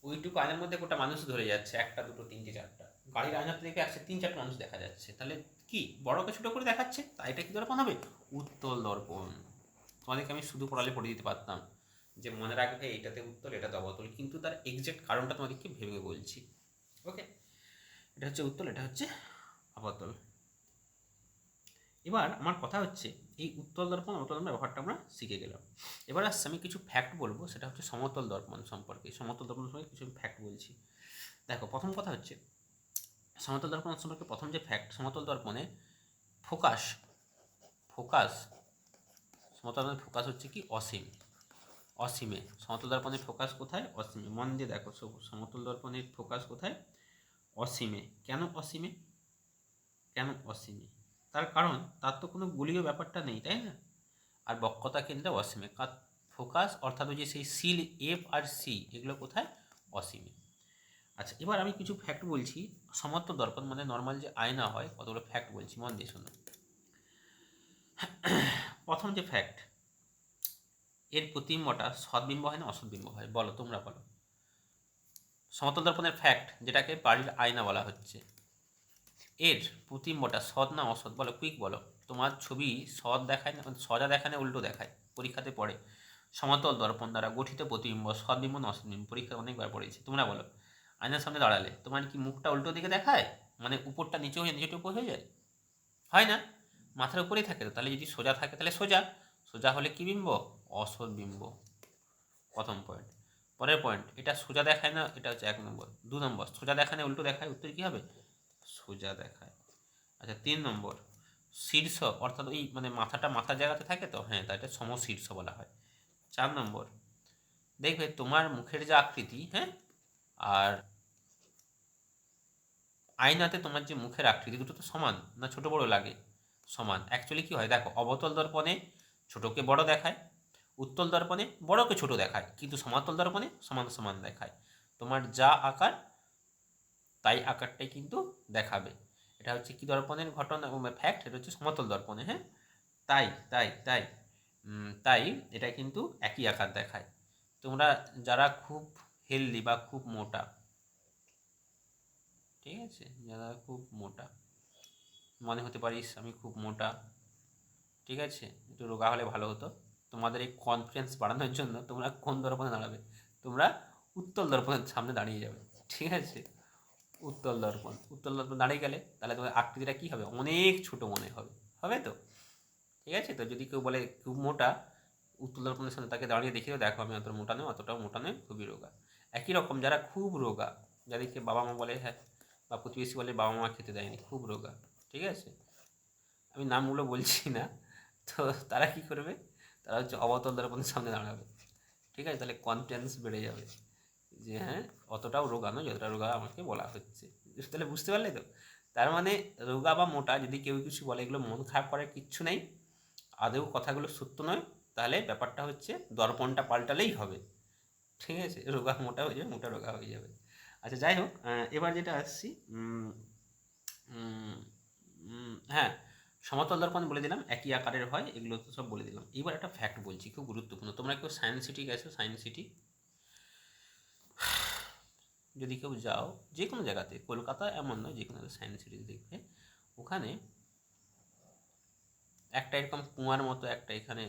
ওইটুকু আয়নার মধ্যে গোটা মানুষ ধরে যাচ্ছে, একটা দুটো তিনটে চারটা, গাড়ির আয়নাতে দেখে আসছে 3-4টা মানুষ দেখা যাচ্ছে। তাহলে কি বড়কে ছোটো করে দেখাচ্ছে? তাই এটা কী দর্পণ হবে? উত্তল দর্পণ। তোমাদেরকে আমি শুধু পড়ালে পড়ে দিতে পারতাম যে মনে রাখবে এটাতে উত্তল এটাতে অবতল, কিন্তু তার এক্সাক্ট কারণটা তোমাদেরকে ভেবে বলছি। ওকে, এটা হচ্ছে উত্তল, এটা হচ্ছে অবতল। এবার আমার কথা হচ্ছে, এই উত্তল দর্পণ অবতল দর্পণ ব্যবহারটা আমরা শিখে গেলাম। এবার আসছে আমি কিছু ফ্যাক্ট বলবো, সেটা হচ্ছে সমতল দর্পণ সম্পর্কে। সমতল দর্পণ সম্পর্কে কিছু ফ্যাক্ট বলছি। দেখো, প্রথম কথা হচ্ছে সমতল দর্পণ সম্পর্কে প্রথম যে ফ্যাক্ট, সমতল দর্পণে ফোকাস সমতল দর্পণের ফোকাস হচ্ছে কি? অসীমে। সমতল দর্পণের ফোকাস কোথায়? অসীমে। মন দিয়ে দেখো, সমতল দর্পণের ফোকাস কোথায়? অসীমে। কেন অসীমে? তার কারণ তার তো কোনো গোলীয় ব্যাপারটা নেই, তাই না? আর বক্রতা কেন্দ্রে অসীমে। ফোকাস অর্থাৎ ওই যে সেই সিল এফ আর সি, এগুলো কোথায়? অসীমে। আচ্ছা, এবার আমি কিছু ফ্যাক্ট বলছি। সমতল দর্পণ মানে নর্মাল যে আয়না হয়, কতগুলো ফ্যাক্ট বলছি, মন দিয়ে শোনো। প্রথম যে ফ্যাক্ট, এর প্রতিবিম্বটা সদ্বিম্ব হয় না অসদ্বিম্ব হয়? বলো, তোমরা বলো। সমতল দর্পণের ফ্যাক্ট, যেটাকে বাড়ির আয়না বলা হচ্ছে, এর প্রতিম্বটা সৎ না অসৎ বলো, কুইক বলো। তোমার ছবি সৎ দেখায় না, সজা দেখায় না উল্টো দেখায়? পরীক্ষাতে পড়ে। সমতল দর্পণ দ্বারা গঠিত প্রতিবিম্ব সদ্বিম্ব না অসৎবিম্ব, পরীক্ষা অনেকবার পড়েছি। তোমরা বলো, আয়নার সামনে দাঁড়ালে তোমার কি মুখটা উল্টো দিকে দেখায়, মানে উপরটা নিচে হয়ে নিচেটা উপর হয়ে যায়? হয় না, মাথার উপরেই থাকে তো। তাহলে যদি সোজা থাকে তাহলে সোজা, সোজা হলে কি বিম্ব? অসৎ বিম্ব। প্রথম পয়েন্ট। পরের পয়েন্ট, এটা সোজা দেখায় না, এটা হচ্ছে 1 নম্বর। 2 নম্বর, সোজা দেখায় না উল্টো দেখায়, উত্তর কী হবে? সোজা দেখায়। আচ্ছা 3 নম্বর, শীর্ষ অর্থাৎ ওই মানে মাথাটা মাথার জায়গাতে থাকে তো, হ্যাঁ তাই এটা সমশীর্ষ বলা হয়। 4 নম্বর, দেখবে তোমার মুখের যে আকৃতি, হ্যাঁ, আর আয়নাতে তোমার যে মুখের আকৃতি, দুটো তো সমান না ছোট বড় লাগে? সমান। অ্যাকচুয়ালি কী হয় দেখো, অবতল দর্পণে ছোটোকে বড় দেখায়, উত্তল দর্পণে বড়কে ছোট দেখায়, কিন্তু সমান্তল দর্পণে সমান সমান দেখায়। তোমার যা আকার তাই আকারটাই কিন্তু দেখাবে। এটা হচ্ছে কি দর্পণের ঘটনা ফ্যাক্ট, এটা হচ্ছে সমতল দর্পণে, হ্যাঁ। তাই তাই তাই তাই এটা কিন্তু একই আকার দেখায়। তোমরা যারা খুব হেলদি বা খুব মোটা, ঠিক আছে, যারা খুব মোটা, মনে হতে পারিস আমি খুব মোটা, ঠিক আছে, একটু রোগা হলে ভালো হতো। তোমাদের এই কনফিডেন্স বাড়ানোর জন্য তোমরা কোন দর্পণে দাঁড়াবে? তোমরা উত্তল দর্পণের সামনে দাঁড়িয়ে যাবে, ঠিক আছে। উত্তল দর্পণ, উত্তল দর্পণ দাঁড়িয়ে গেলে তাহলে তোমার আকৃতিটা কী হবে? অনেক ছোট মনে হবে, হবে তো? ঠিক আছে, তো যদি কেউ বলে খুব মোটা, উত্তল দর্পণের সামনে তাকে দাঁড়িয়ে দেখিও, দেখো আমি অত মোটা নয়, অতটাও মোটা নয়, খুবই রোগা। একই রকম যারা খুব রোগা, যাদেরকে বাবা মা বলে, হ্যাঁ, বা প্রতিবেশী বলে বাবা মা খেতে দেয়নি, খুব রোগা, ঠিক আছে, আমি নামগুলো বলছি না, তো তারা কি করবে? তারা হচ্ছে অবতল দর্পণের সামনে দাঁড়াবে, ঠিক আছে, তাহলে কনফিডেন্স বেড়ে যাবে যে হ্যাঁ অতটাও রোগা নয় যতটা রোগা আমাকে বলা হচ্ছে। তাহলে বুঝতে পারলে তো? তার মানে রোগা বা মোটা যদি কেউ কিছু বলে, এগুলো মন খারাপ করার কিচ্ছু নেই, আদৌ কথাগুলো সত্য নয়। তাহলে ব্যাপারটা হচ্ছে দর্পণটা পাল্টালেই হবে, ঠিক আছে, রোগা মোটা হয়ে যাবে, মোটা রোগা হয়ে যাবে। আচ্ছা যাই হোক, এবার যেটা আসছি, হ্যাঁ, সমতল দর্পণ বলে দিলাম, একই আকারের হয়, এগুলো তো সব বলে দিলাম। এবার একটা ফ্যাক্ট বলছি, খুব গুরুত্বপূর্ণ। তোমরা কেউ সায়েন্স সিটি গেছো? সায়েন্স সিটি যদি কেউ যাও, যে কোনো জায়গাতে, কলকাতা এমন নয়, যে কোনো সায়েন্স সিটিতে দেখবে ওখানে একটা এরকম কুয়ার মতো একটা এখানে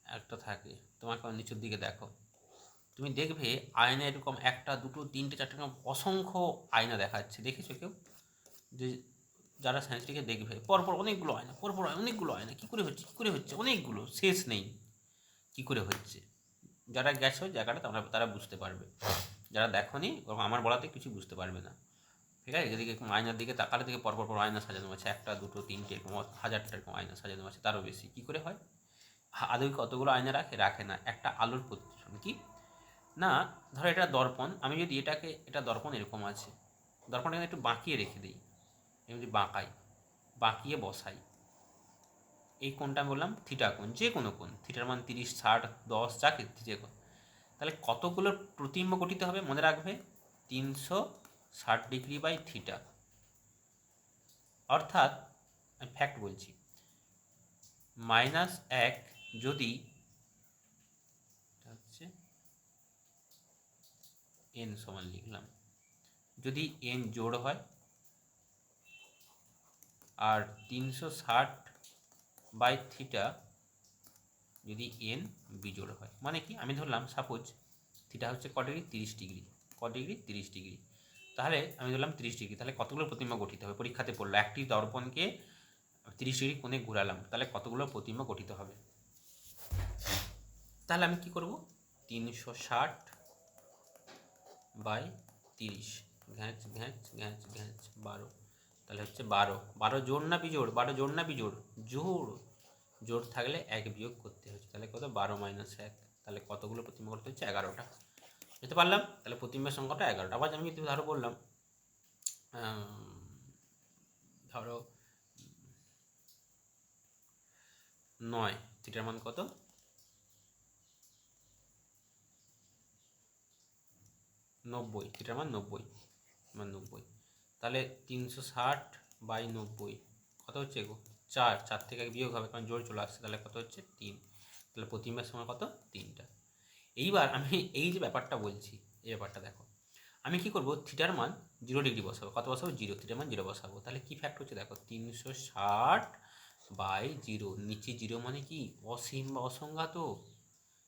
একটা থাকে। তোমাকে নিচের দিকে দেখো, তুমি দেখবে আয়না এরকম একটা দুটো তিনটে চারটে এরকম অসংখ্য আয়না দেখাচ্ছে। দেখেছো কেউ? যে যারা সায়েন্স সিটিকে দেখবে, পরপর অনেকগুলো আয়না, পরপর অনেকগুলো আয়না, কী করে হচ্ছে, কী করে হচ্ছে, অনেকগুলো, শেষ নেই, কী করে হচ্ছে। যারা গেছো জায়গাটা তারা বুঝতে পারবে, যারা দেখোনি আমার বলাতে কিছু বুঝতে পারবে না, ঠিক আছে। যদি এরকম আয়নার দিকে তাকালে থেকে পরপর পর আয়না সাজানো আছে, একটা দুটো তিনটে এরকম হাজারটা এরকম আয়না সাজানো আছে, তারও বেশি, কী করে হয়? আদৌ কতগুলো আয়না রাখে? রাখে না। একটা আলোর প্রতিফলন কি না, ধরো এটা দর্পণ, আমি যদি এটাকে, এটা দর্পণ এরকম আছে, দর্পণটাকে একটু বাঁকিয়ে রেখে দিই, এমনি বাঁকাই, বাঁকিয়ে বসাই, এই কোণটা আমি বললাম থিটা কোণ, যে কোনো কোণ, থিটার মান 30, 60, 10, যাকে যে কোণ, তাহলে কতগুলো প্রতিবিম্ব গঠিত হবে? মনে রাখবে 360 ডিগ্রি বাই থিটা, অর্থাৎ আমি ফ্যাক্ট বলছি, -1 যদি হচ্ছে n সমান লিখলাম, যদি n জোড় হয়, আর 360 বাই থিটা যদি n বিজোড় হয়, মানে কি, আমি ধরলাম সাপোজ থিটা হচ্ছে ক ডিগ্রি? 30 ডিগ্রি। ক ডিগ্রি? 30 ডিগ্রি। তাহলে আমি ধরলাম 30 ডিগ্রি, তাহলে কতগুলো প্রতিবিম্ব গঠিত হবে? পরীক্ষাতে পড়লো, একটি দর্পণকে 30 ডিগ্রি কোণে ঘুরালাম, তাহলে কতগুলো প্রতিবিম্ব গঠিত হবে? তাহলে আমি কি করব? 360 বাই 30, ঘ্যাঁচ ঘ্যাঁচ ঘ্যাঁচ ঘ্যাঁচ 12, তাহলে হচ্ছে 12। 12 জোড় না বিজোড়? 12 জোড় না বিজোড়? জোড়। জোড় থাকলে 1 বিয়োগ করতে হচ্ছে, তাহলে কত? 12 - 1, তাহলে কতগুলো প্রতিবিম্ব করতে হচ্ছে? 11টা। বুঝতে পারলাম? তাহলে প্রতিবিম্বের সংখ্যাটা 11টা। আবার আমি যদি ধরো বললাম, ধরো 9, থিটার মান কত? 90, থিটার মান 90, মান 90, তাহলে 360 বাই 90 কত হচ্ছে গো? 4, 4 থেকে 1 বিয়োগ হবে কারণ জোর চলে আসছে, তাহলে কত হচ্ছে? 3, তাহলে প্রতিবিম্বের সময় কত? 3টা। এইবার আমি এই যে ব্যাপারটা বলছি, এই ব্যাপারটা দেখো, আমি কি করব? থিটার মান জিরো ডিগ্রি বসাবো, কত বসাবো? জিরো, থিটার মান জিরো বসাবো। তাহলে কী ফ্যাক্ট হচ্ছে দেখো, 360/0। নিচে জিরো মানে কি? অসীম বা অসংজ্ঞাত।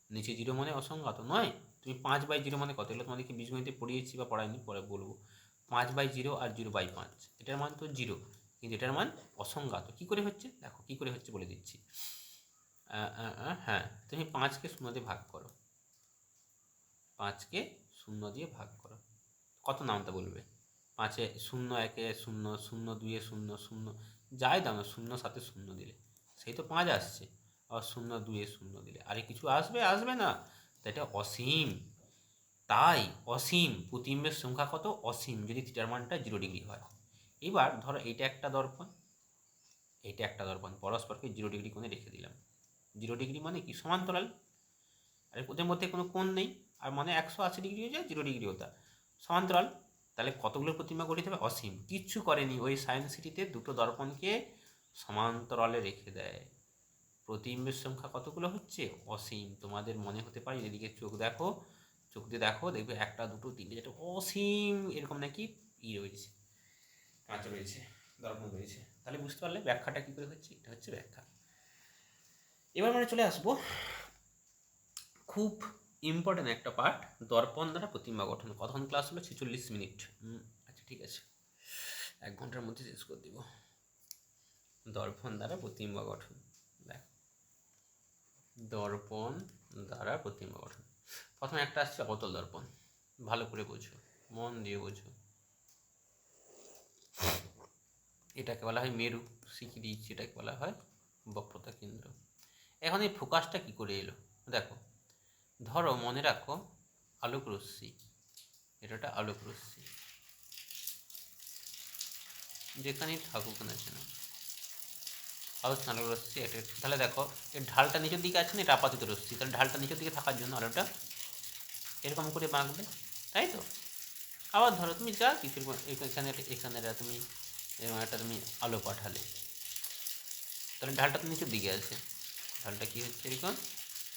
নিচে জিরো মানে অসংজ্ঞাত নয়। তুমি 5/0 মানে কত? এগুলো তোমাদেরকে বীজগণিতে পড়িয়েছি বা পড়াইনি, পরে বলবো। 5/0 আর 0/5, এটার মান তো জিরো, কিন্তু এটার মান অসংজ্ঞাত। কী করে হচ্ছে দেখো, কী করে হচ্ছে বলে দিচ্ছি। হ্যাঁ, তুমি 5কে 0 দিয়ে ভাগ করো, 5কে 0 দিয়ে ভাগ করো, কত নামতা বলবে? 5-এ 0, 1-এ 0, 0 2-এ 0, 0 যাই দাও না, 0 7-এ 0 দিলে সেই তো 5 আসছে। আর 0 2-এ 0 দিলে আরে কিছু আসবে? আসবে না। তো এটা অসীম। তাই অসীম প্রতিবিম্বের সংখ্যা কত? অসীম, যদি থিটার মানটা 0 ডিগ্রি হয়। এবার ধরো এইটা একটা দর্পণ, এইটা একটা দর্পণ, পরস্পরকে 0 ডিগ্রি কোণে রেখে দিলাম। 0 ডিগ্রি মানে কি? সমান্তরাল। আর ওদের মধ্যে কোনো কোণ নেই, আর মানে 180 ডিগ্রি হয়ে যায়, 0 ডিগ্রি ওটা সমান্তরাল। তাহলে কতগুলো প্রতিবিম্ব গঠিত হবে? অসীম। কিচ্ছু করেনি, ওই সায়েন্স সিটিতে দুটো দর্পণকে সমান্তরালে রেখে দেয়। প্রতিবিম্বের সংখ্যা কতগুলো হচ্ছে? অসীম। তোমাদের মনে হতে পারে, এদিকে চোখ দেখো, চোখ দিয়ে দেখো, দেখবে 1 2 3 যেটা অসীম এরকম নাকি রয়েছে, কাঁচ রয়েছে, দর্পণ রয়েছে। তাহলে বুঝতে পারলে ব্যাখ্যাটা কী করে হচ্ছে? এটা হচ্ছে ব্যাখ্যা। এবার মানে চলে আসবো খুব ইম্পর্টেন্ট একটা পার্ট, দর্পণ দ্বারা প্রতিবিম্ব গঠন। কতক্ষণ ক্লাস হলো? 46 মিনিট। আচ্ছা ঠিক আছে, 1 ঘন্টার মধ্যে শেষ করে দিব। দর্পণ দ্বারা প্রতিবিম্ব গঠন। দেখ, দর্পণ দ্বারা প্রতিবিম্ব গঠন। প্রথমে একটা আসছে অবতল দর্পণ, ভালো করে বোঝো, মন দিয়ে বোঝো। এটাকে বলা হয় মেরু, শিখিয়ে দিচ্ছি, এটাকে বলা হয় বক্রতা কেন্দ্র। এখন এই ফোকাসটা কী করে এলো দেখো, ধরো মনে রাখো আলোক রশ্মি, এটা একটা আলোক রশ্মি, যেখানেই থাকুক না কেন আলোক রশ্মি এটা। তাহলে দেখো এর ঢালটা নিচের দিকে আছে না, এটা আপাতিত রশ্মি, তাহলে ঢালটা নিচের দিকে থাকার জন্য আলোটা এরকম করে বাঁকবে, তাই তো? আবার ধরো তুমি যা কিছু এখানে এখানে তুমি এরকম একটা তুমি আলো পাঠালে, তাহলে ঢালটা তো নিচের দিকে আছে, ঢালটা কী হচ্ছে? এরকম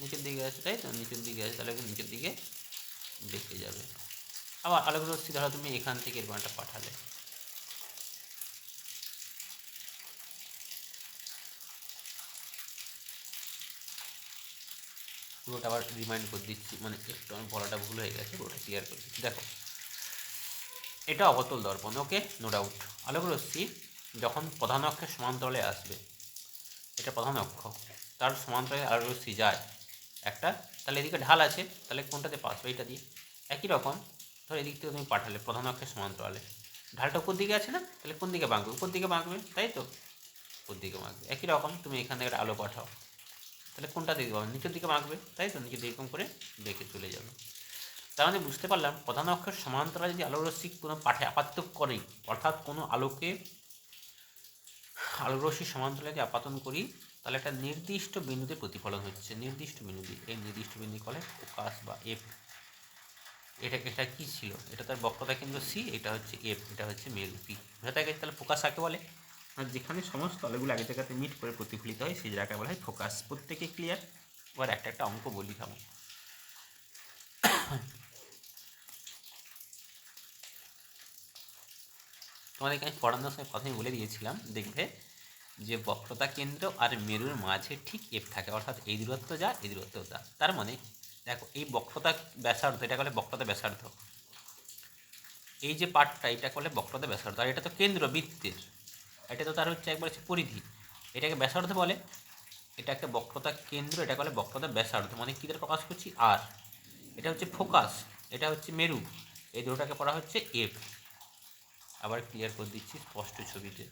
নিচের দিকে আছে, তাই তো? নিচের দিকে আছে, তাহলে নিচের দিকে বেঁকে যাবে। আবার আলোক রশ্মি ধরো তুমি এখান থেকে এরকম একটা পাঠালে, পুরোটা আবার রিমাইন্ড করে দিচ্ছি, মানে একটু আমি বলাটা ভুল হয়ে গেছে, পুরোটা ক্লিয়ার করে দিচ্ছি। দেখো এটা অবতল দর্পণ, ওকে, নো ডাউট। আলোক রশ্মি যখন প্রধান অক্ষের সমান্তরালে আসবে, এটা প্রধান অক্ষ, তার সমান্তরালে আলোক রশ্মি যায় একটা, তাহলে এদিকে ঢাল আছে, তাহলে কোনটাতে পাসবে? এইটা দিয়ে। একই রকম ধর এদিক থেকে তুমি পাঠালে প্রধান অক্ষের সমান্তরালে, ঢালটা উপর দিকে আছে না, তাহলে কোন দিকে বাঁকবে? উপর দিকে বাঁকবে, তাই তো? উপর দিকে বাঁকবে। একই রকম তুমি এখান থেকে একটা আলো পাঠাও, তাহলে কোনটা দিকে পাবে? নিচের দিকে বাঁকবে, তাই তো? নিচের দিকে এরকম করে বেঁকে চলে যাবে। তার মানে বুঝতে পারলাম প্রধান অক্ষের সমান্তরালে যদি আলোরশ্মি কোনো পাঠে আপাত করি, অর্থাৎ কোনো আলোকে আলোরশ্মির সমান্তরালে যদি আপাতন করি, তাহলে একটা নির্দিষ্ট বিন্দুতে প্রতিফলন হচ্ছে, নির্দিষ্ট বিন্দুতে। এই নির্দিষ্ট বিন্দু বলে ফোকাস বা এফ। এটা কি ছিল? এটা তার বক্রতা কেন্দ্র সি, এটা হচ্ছে এফ, এটা হচ্ছে মেরু পি। বুঝতে গেছে? তাহলে ফোকাস কাকে বলে? আর যেখানে সমস্ত আলোগুলো আগে জায়গাতে মিট করে প্রতিফলিত হয় সেই জায়গাকে বলা হয় ফোকাস। প্রত্যেকে ক্লিয়ার? এবার একটা একটা অঙ্ক বলি, থামো। তোমাদেরকে আমি পড়ানোর সময় প্রথমে বলে দিয়েছিলাম, দেখবে যে বক্রতা কেন্দ্র আর মেরুর মাঝে ঠিক এফ থাকে, অর্থাৎ এই দূরত্ব যা, এই দূরত্ব তা। তার মানে দেখো এই বক্রতা ব্যাসার্ধ, এটা বলে বক্রতা ব্যাসার্ধ, এই যে পার্টটা এটা বলে বক্রতা ব্যাসার্ধ। আর এটা তো কেন্দ্র বৃত্তের, এটা তো তার হচ্ছে একবার হচ্ছে পরিধি, এটাকে ব্যাসার্ধ বলে। এটা একটা বক্রতা কেন্দ্র, এটা বলে বক্রতা ব্যাসার্ধ, মানে কী দ্বারা প্রকাশ করছি? আর। এটা হচ্ছে ফোকাস, এটা হচ্ছে মেরু, এই দুটোটাকে পড়া হচ্ছে এফ। আবার ক্লিয়ার করে দিচ্ছি স্পষ্ট ছবিতে,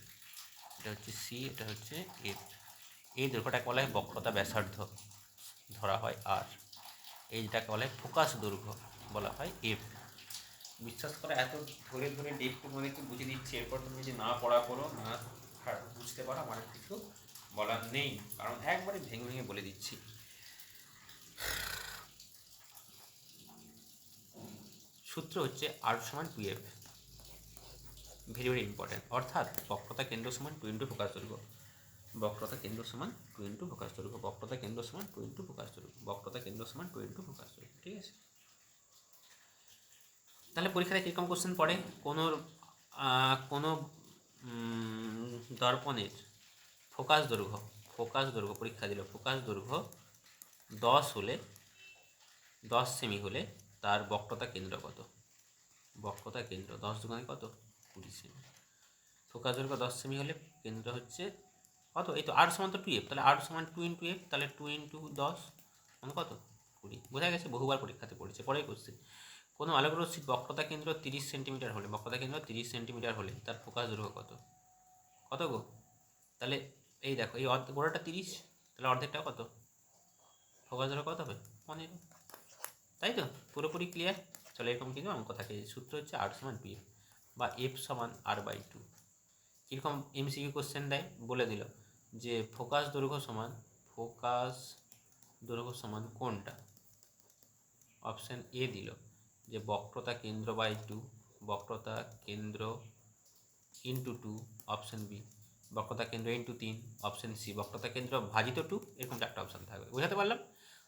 এটা হচ্ছে সি, এটা হচ্ছে এফ। এই দৈর্ঘ্যটাকে বলা হয় বক্রতা ব্যাসার্ধ, ধরা হয় আর। এই যেটাকে বলা হয় ফোকাস দৈর্ঘ্য, বলা হয় এফ। বিশ্বাস করে এত ধরে ধরে ডেট তোমাদেরকে বুঝে দিচ্ছি, এরপর তুমি যদি না পড়া করো, না বুঝতে পারো, আমার কিছু বলার নেই, কারণ একবারে ভেঙে ভেঙে বলে দিচ্ছি। সূত্র হচ্ছে আর সমান 2f, ভেরি ভেরি ইম্পর্টেন্ট। অর্থাৎ বক্রতা কেন্দ্র সমান 2 ইন্টু ফোকাস দৈর্ঘ্য, বক্রতা কেন্দ্র সমান 2 ইন্টু ফোকাস দৈর্ঘ্য, বক্রতা কেন্দ্র সমান 2 ইন্টু ফোকাস দৈর্ঘ্য, বক্রতা কেন্দ্র সমান 2 ইন্টু ফোকাস দৈর্ঘ্য। ঠিক আছে? তাহলে পরীক্ষাতে কীরকম কোশ্চেন পড়ে, কোনো কোনো দর্পণের ফোকাস দৈর্ঘ্য পরীক্ষা দিল, ফোকাস দৈর্ঘ্য 10 সেমি হলে তার বক্রতা কেন্দ্র কত? বক্রতা কেন্দ্র 10 দুগুণে কত? 20 সেমি। ফোকাস দৈর্ঘ্য 10 সেমি হলে কেন্দ্র হচ্ছে কত? এই তো আর সমান তো 2f, তাহলে আর সমান 2 ইন্টু এফ, তাহলে 2 ইন্টু 10 মানে কত? 20। বোঝা গেছে, বহুবার পরীক্ষাতে পড়েছে। পরেই কোশ্চেন, কোনো আলোক রশ্মির বক্রতা কেন্দ্র 30 সেন্টিমিটার হলে, বক্রতা কেন্দ্র 30 সেন্টিমিটার হলে তার ফোকাস দৈর্ঘ্য কত? কত গো? তাহলে এই দেখো, এই গোড়াটা 30, তাহলে অর্ধেকটা কত? ফোকাস দৈর্ঘ্য কত হবে? 15। তাই তো, পুরোপুরি ক্লিয়ার। চলো এরকম কিন্তু অঙ্ক থাকে, সূত্র হচ্ছে আর সমান পি বা এফ সমান আর বাই 2। কীরকম এমসিকিউ কোশ্চেন দেয় বলে দিল যে ফোকাস দৈর্ঘ্য সমান কোনটা? অপশান এ দিল যে বক্রতা কেন্দ্র বাই 2, বক্রতা কেন্দ্র ইন্টু 2, অপশান বি বক্রতা কেন্দ্র ইন্টু 3, অপশান সি বক্রতা কেন্দ্র ভাজিত 2। এরকম চারটা অপশান থাকবে, বোঝাতে পারলাম?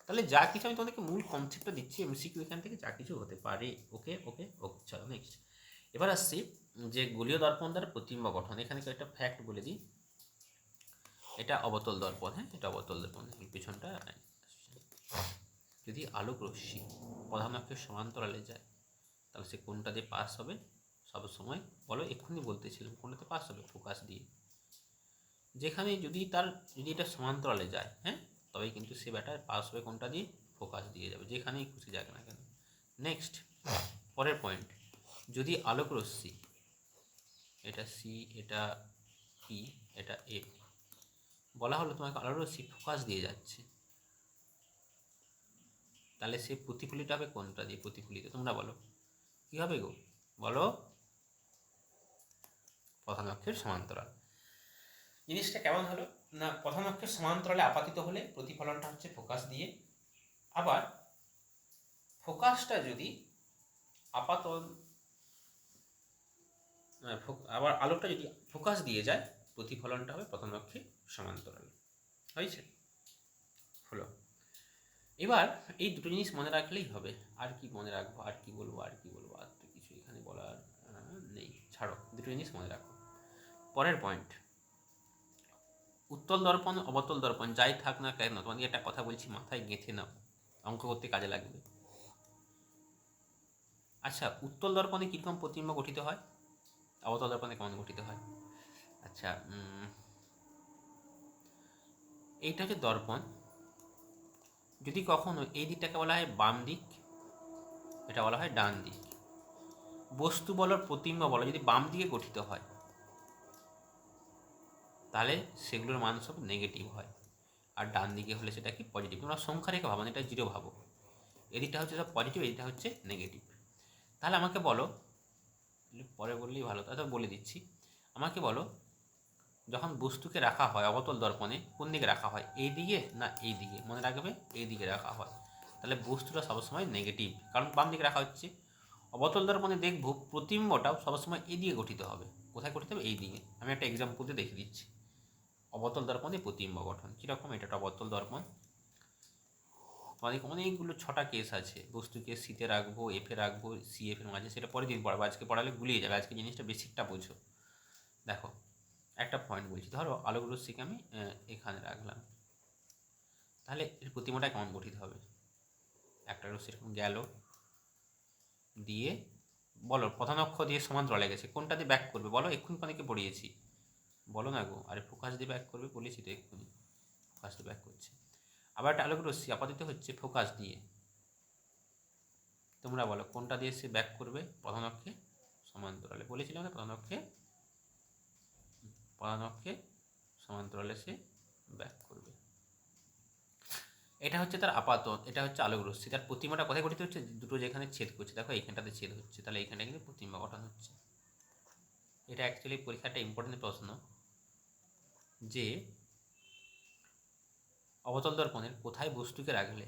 তাহলে যা কিছু আমি তোমাদেরকে মূল কনসেপ্টটা দিচ্ছি, এমসিকিউ এখান থেকে যা কিছু হতে পারে। ওকে ওকে ওকে, চলো নেক্সট। এবার আসছি যে গোলীয় দর্পণ দ্বারা প্রতিবিম্ব গঠন। এখানে একটা ফ্যাক্ট বলে দিই, এটা অবতল দর্পণ। হ্যাঁ, এটা অবতল দর্পণ। পিছনটা যদি আলোক রশ্মি প্রধান অক্ষের সমান্তরালে যায় তাহলে সে কোনটা দিয়ে পাস হবে? সবসময় বলো, এক্ষুনি বলতেছিলাম কোনটাতে পাস হবে? ফোকাস দিয়ে। যেখানে যদি এটা সমান্তরালে যায়, হ্যাঁ, তবেই কিন্তু সে ব্যাটার পাস হবে কোনটা দিয়ে? ফোকাস দিয়ে যাবে, যেখানেই খুশি যাক না কেন। নেক্সট, পরের পয়েন্ট, যদি আলোক রশ্মি, এটা সি, এটা পি, এটা এফ, বলা হলো তোমাকে আলোক রশ্মি ফোকাস দিয়ে যাচ্ছে, তাহলে সে প্রতিফলিত হবে কোনটা দিয়ে? প্রতিফলিত তোমরা বলো কী হবে গো? বলো, প্রধান অক্ষের সমান্তরাল। জিনিসটা কেমন হলো না, প্রধান অক্ষের সমান্তরালে আপাতিত হলে প্রতিফলনটা হচ্ছে ফোকাস দিয়ে। আবার ফোকাসটা যদি আপাত, আবার আলোকটা যদি ফোকাস দিয়ে যায়, প্রতিফলনটা হবে প্রধান অক্ষের সমান্তরাল। হয়েছে? হলো। এবার এই দুটো জিনিস মনে রাখলেই হবে। আর কি মনে রাখবো, আর কি বলবো, আর তো কিছু এখানে বলার নেই, ছাড়ো, দুটো জিনিস মনে রাখো। পরের পয়েন্ট, উত্তল দর্পণ অবতল দর্পণ যাই থাক না কেন, তোমাদের একটা কথা বলছি, মাথায় গেঁথে নাও, অঙ্ক করতে কাজে লাগবে। আচ্ছা, উত্তল দর্পণে কীরকম প্রতিবিম্ব গঠিত হয়, অবতল দর্পণে কেমন গঠিত হয়? আচ্ছা, এইটা হচ্ছে দর্পণ। যদি কখনো এই দিকটাকে বলা হয় বাম দিক, এটা বলা হয় ডান দিক। বস্তু বলো, প্রতিবিম্ব বলো, যদি বাম দিকে গঠিত হয় তাহলে সেগুলোর মান সব নেগেটিভ হয়, আর ডান দিকে হলে সেটা কি? পজিটিভ। তোমরা সংখ্যা রেখে ভাবো না, এটা জিরো ভাবো। এদিকটা হচ্ছে সব পজিটিভ, এদিকটা হচ্ছে নেগেটিভ। তাহলে আমাকে বলো, পরে বললেই ভালো, তাহলে বলে দিচ্ছি। আমাকে বলো, যখন বস্তুকে রাখা হয় অবতল দর্পণে, কোন দিকে রাখা হয়? এই দিকে না এই দিকে? মনে রাখবে, এই দিকে রাখা হয়। তাহলে বস্তুটা সবসময় নেগেটিভ, কারণ বাম দিকে রাখা হচ্ছে। অবতল দর্পণে দেখবো প্রতিবিম্বটাও সবসময় এই দিকে গঠিত হবে। কোথায় গঠিত হবে? এই দিকে। আমি একটা এক্সাম্পল দিয়ে দেখিয়ে দিচ্ছি অবতল দর্পণে প্রতিবিম্ব গঠন কীরকম। এটা একটা অবতল দর্পণ। তোমাদের অনেকগুলো 6টা কেস আছে, বস্তুকে সিতে রাখবো, এফে রাখবো, সি এফ এর মাঝে, সেটা পরের দিন পড়াবো, আজকে পড়ালে গুলিয়ে যাবে। আজকে জিনিসটা বেসিকটা বোঝো। দেখো, একটা পয়েন্ট বলছি, ধরো আলোক রশ্মিকে আমি এখানে রাখলাম, তাহলে এর প্রতিমাটা কেমন গঠিত হবে? একটা রশ্মি এরকম গেল, দিয়ে বলো প্রধান অক্ষ দিয়ে সমান্তরালে গেছে, কোনটা দিয়ে ব্যাক করবে বলো? এক্ষুনি অনেকে পড়িয়েছি, বলো না গো? আরে ফোকাস দিয়ে ব্যাক করবে বলেছি তো এক্ষুনি, ফোকাস দিয়ে ব্যাক করছে। আবার একটা আলোক রশ্মি আপাতত হচ্ছে ফোকাস দিয়ে, তোমরা বলো কোনটা দিয়ে সে ব্যাক করবে? প্রধান অক্ষে সমান্তরালে। বলেছিলাম না, প্রধান অক্ষে সমান্তরালে সে ব্যাক করবে। এটা হচ্ছে তার আপাত, এটা হচ্ছে আলোক রশ্মি। তার প্রতিমাটা কোথায় গঠিত হচ্ছে? দুটো যেখানে ছেদ করছে, দেখো এইখানটাতে ছেদ হচ্ছে, তাহলে এইখানটা কিন্তু প্রতিমা গঠন হচ্ছে। এটা অ্যাকচুয়ালি পরীক্ষাটা ইম্পর্টেন্ট প্রশ্ন, যে অবতল দর্পণের কোথায় বস্তুকে রাখলে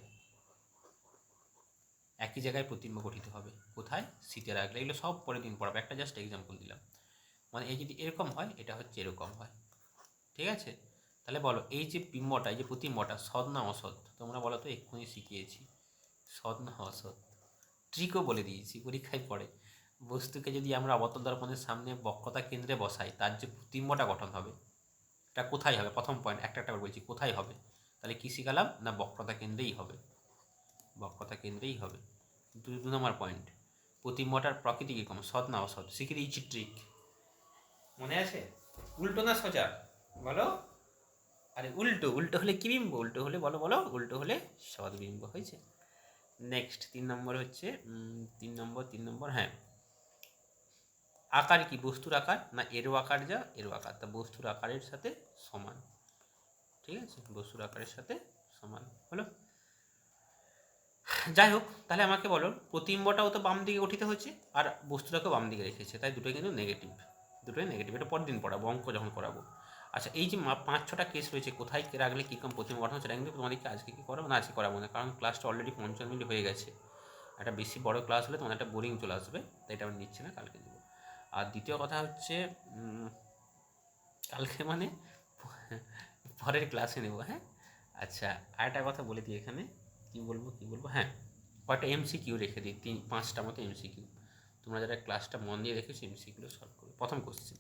একই জায়গায় প্রতিবিম্ব গঠিত হবে, কোথায়? সিতে রাখলে। এগুলো সব পরের দিন পড়াবে, একটা জাস্ট এক্সাম্পল দিলাম। মানে এই যদি এরকম হয়, এটা হচ্ছে এরকম হয়, ঠিক আছে? তাহলে বলো, এই যে বিম্বটা, এই যে প্রতিবিম্বটা সৎ না অসৎ? তোমরা বলো তো, এক্ষুনি শিখিয়েছি, সৎ না অসৎ? ট্রিকও বলে দিয়েছি, পরীক্ষায় পড়ে। বস্তুকে যদি আমরা অবতল দর্পণের সামনে বক্রতা কেন্দ্রে বসাই, তার যে প্রতিবিম্বটা গঠন হবে, এটা কোথায় হবে? প্রথম পয়েন্ট, একটা একটা করে বলছি, কোথায় হবে? তাহলে কী শিখালাম না, বক্রতা কেন্দ্রেই হবে, বক্রতা কেন্দ্রেই হবে। দু নম্বর পয়েন্ট, প্রতিবিম্বটার প্রকৃতি কীরকম, সৎ না অসৎ, শিখে দিয়েছি ট্রিক, মনে আছে? উল্টো না সোজা বলো? আরে উল্টো, উল্টো হলে কী বিম্ব? উল্টো হলে বলো বলো, উল্টো হলে সৎ বিম্ব, হয়েছে। নেক্সট 3 নম্বর হচ্ছে 3 নম্বর হ্যাঁ, আকার কি? বস্তুর আকার না এরো আকার, যা এরো আকার, তা বস্তুর আকারের সাথে সমান, ঠিক আছে, বস্তুর আকারের সাথে সমান হলো। যাই হোক, তাহলে আমাকে বলো, প্রতিবিম্বটাও তো বাম দিকে গঠিত হয়েছে আর বস্তুটাকেও বাম দিকে রেখেছে, তাই দুটোই কিন্তু নেগেটিভ, দুটোই নেগেটিভ। এটা পরের দিন পড়াবো, অঙ্ক যখন করাবো। আচ্ছা, এই যে 5-6টা কেস রয়েছে, কোথায় রাখলে কীরকম প্রতিবিম্ব গঠন হচ্ছে, এটা কিন্তু তোমাদেরকে আজকে কি করাবো না, আজকে করাবো না, কারণ ক্লাসটা অলরেডি 55 মিনিট হয়ে গেছে। একটা বেশি বড় ক্লাস হলে তোমাদের একটা বোরিং চলে আসবে, তাই এটা আমি নিচ্ছি না, কালকে দেবো। আর দ্বিতীয় কথা হচ্ছে, কালকে মানে পরের ক্লাসে নেব, হ্যাঁ। আচ্ছা, আরেকটা কথা বলে দিই এখানে, কি বলবো, হ্যাঁ, কয়েকটা এমসিকিউ রেখে দিই, 5টা মতো এমসিকিউ। তোমরা যারা ক্লাসটা মন দিয়ে রেখেছো এমসিকিউগুলো সলভ করবে। প্রথম কোশ্চেন,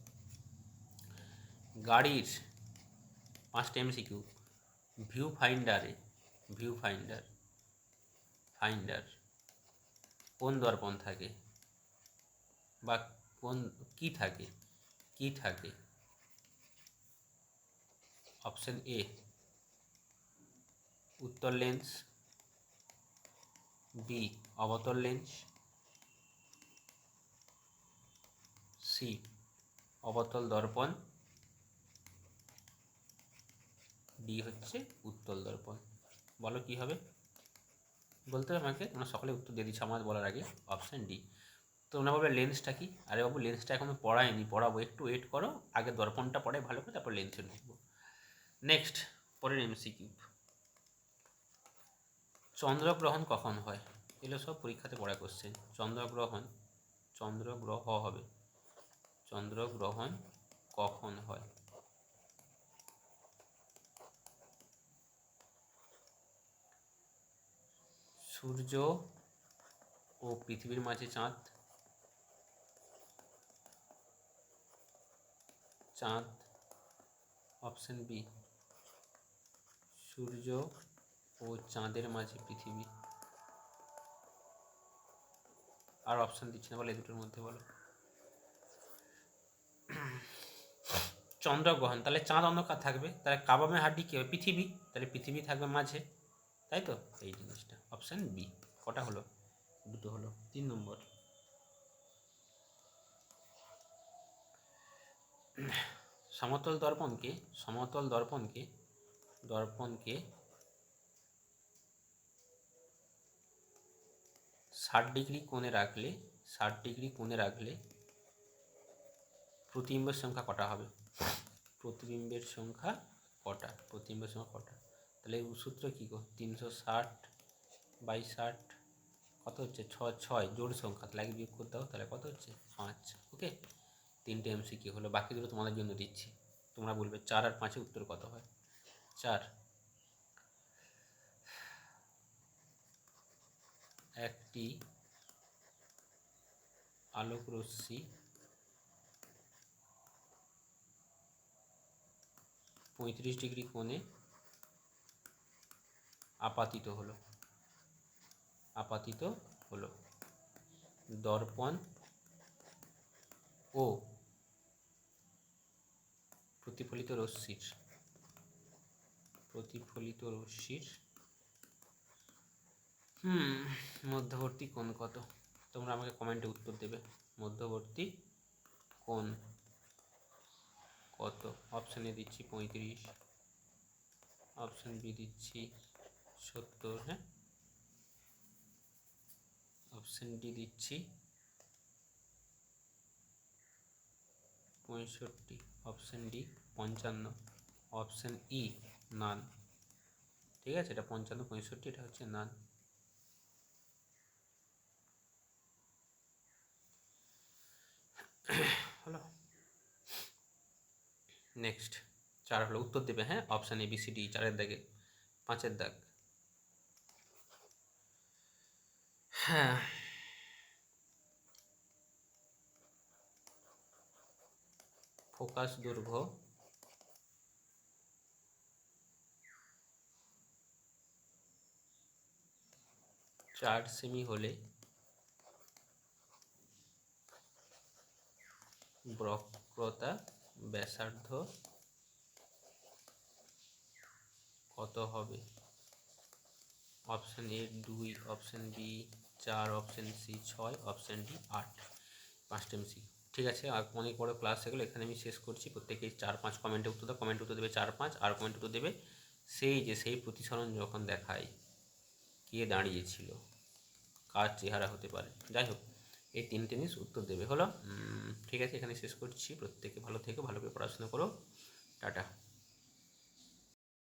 গাড়ির 5টা এমসিকিউ, ভিউ ফাইন্ডার কোন দর্পণ থাকে, বা কোন কি থাকে? অপশন এ উত্তল লেন্স, বি অবতল লেন্স, সি অবতল দর্পণ, ডি হচ্ছে উত্তল দর্পণ। বলো কি হবে? বলতে হবে আমাকে, তোমরা সকলে উত্তর দিয়ে দিচ্ছ আমার বলার আগে। Option D. তোমরা বলবে লেন্সটা কি? আরে বাবু, লেন্সটা এখনো পড়ায়নি, পড়াবো, একটু ওয়েট করো, আগে দর্পণটা পড়াই ভালো করে, তারপর লেন্সে ঢুকবো। নেক্সট, পরের এমসিকিউ, চন্দ্রগ্রহণ কখন হয়? এগুলো সব পরীক্ষাতে পড়া কোশ্চেন। চন্দ্রগ্রহ হবে, চন্দ্রগ্রহণ কখন হয়? সূর্য ও পৃথিবীর মাঝে চাঁদ, অপশন বি সূর্য ও চাঁদের মাঝে পৃথিবী। আর অপশন দিচ্ছি না, বলে এই দুটোর মধ্যে বলো। চন্দ্রগ্রহণ, তাহলে চাঁদ অন্ধকার থাকবে, তাহলে কাবামে হাড্ডি কী হবে? পৃথিবী, তাহলে পৃথিবী থাকবে মাঝে, তাই তো, এই জিনিসটা অপশান বি। কটা হলো? দুটো হলো। 3 নম্বর, সমতল দর্পণকে 60 ডিগ্রি কোণে রাখলে প্রতিবিম্বের সংখ্যা কটা হবে? প্রতিবিম্বের সংখ্যা কটা? তাহলে সূত্র কী গো? 360/60 কত হচ্ছে? 6 জোড় সংখ্যা, তাহলে বিয়োগ করতে দাও, তাহলে কত হচ্ছে? 5। ওকে, 3টে এমসিকিউ হলো, বাকি দুটো তোমাদের জন্য দিচ্ছি। তোমরা বলবে 4 আর 5 উত্তর কত হয়? 4, একটি আলোক রশ্মি 35 ডিগ্রি কোণে আপাতিত হলো দর্পণ ও প্রতিফলিত রশ্মির মধ্যবর্তী কোণ কত? তোমরা আমাকে কমেন্টে উত্তর দেবে, মধ্যবর্তী কোণ কত? অপশান এ দিচ্ছি 35, অপশান বি দিচ্ছি 70, হ্যাঁ, অপশান ডি দিচ্ছি 65, অপশান ডি 55, অপশান ই নান। ঠিক আছে, এটা 55, 65, এটা হচ্ছে নান। হলো। নেক্সট 4 হলো, উত্তর দেবে, হ্যাঁ, option A B C D, 4-এর দাগে, 5-এর দাগ। হ্যাঁ, ফোকাস দৈর্ঘ্য 4 সেমি হলে বক্রতা ব্যাসার্ধ কত হবে? Option A 2, option B 4, option C 6, option D 8। 5টা এমসি। ঠিক আছে, আর অনেক বড় ক্লাস এগুলো, এখানে আমি শেষ করছি। প্রত্যেকেই 4-5 কমেন্টে উত্তর দাও। কমেন্ট উত্তর দেবে 4-5, আর কমেন্ট উত্তর দেবে সেই প্রতিসরণ যখন দেখায় কে দাঁড়িয়েছিল, কার চেহারা হতে পারে। যাই হোক, এই 3টে জিনিস উত্তর দেবে। হলো? ঠিক আছে, এখানে শেষ করছি। প্রত্যেকে ভালো থেকো, ভালো করে পড়াশোনা করো। টাটা।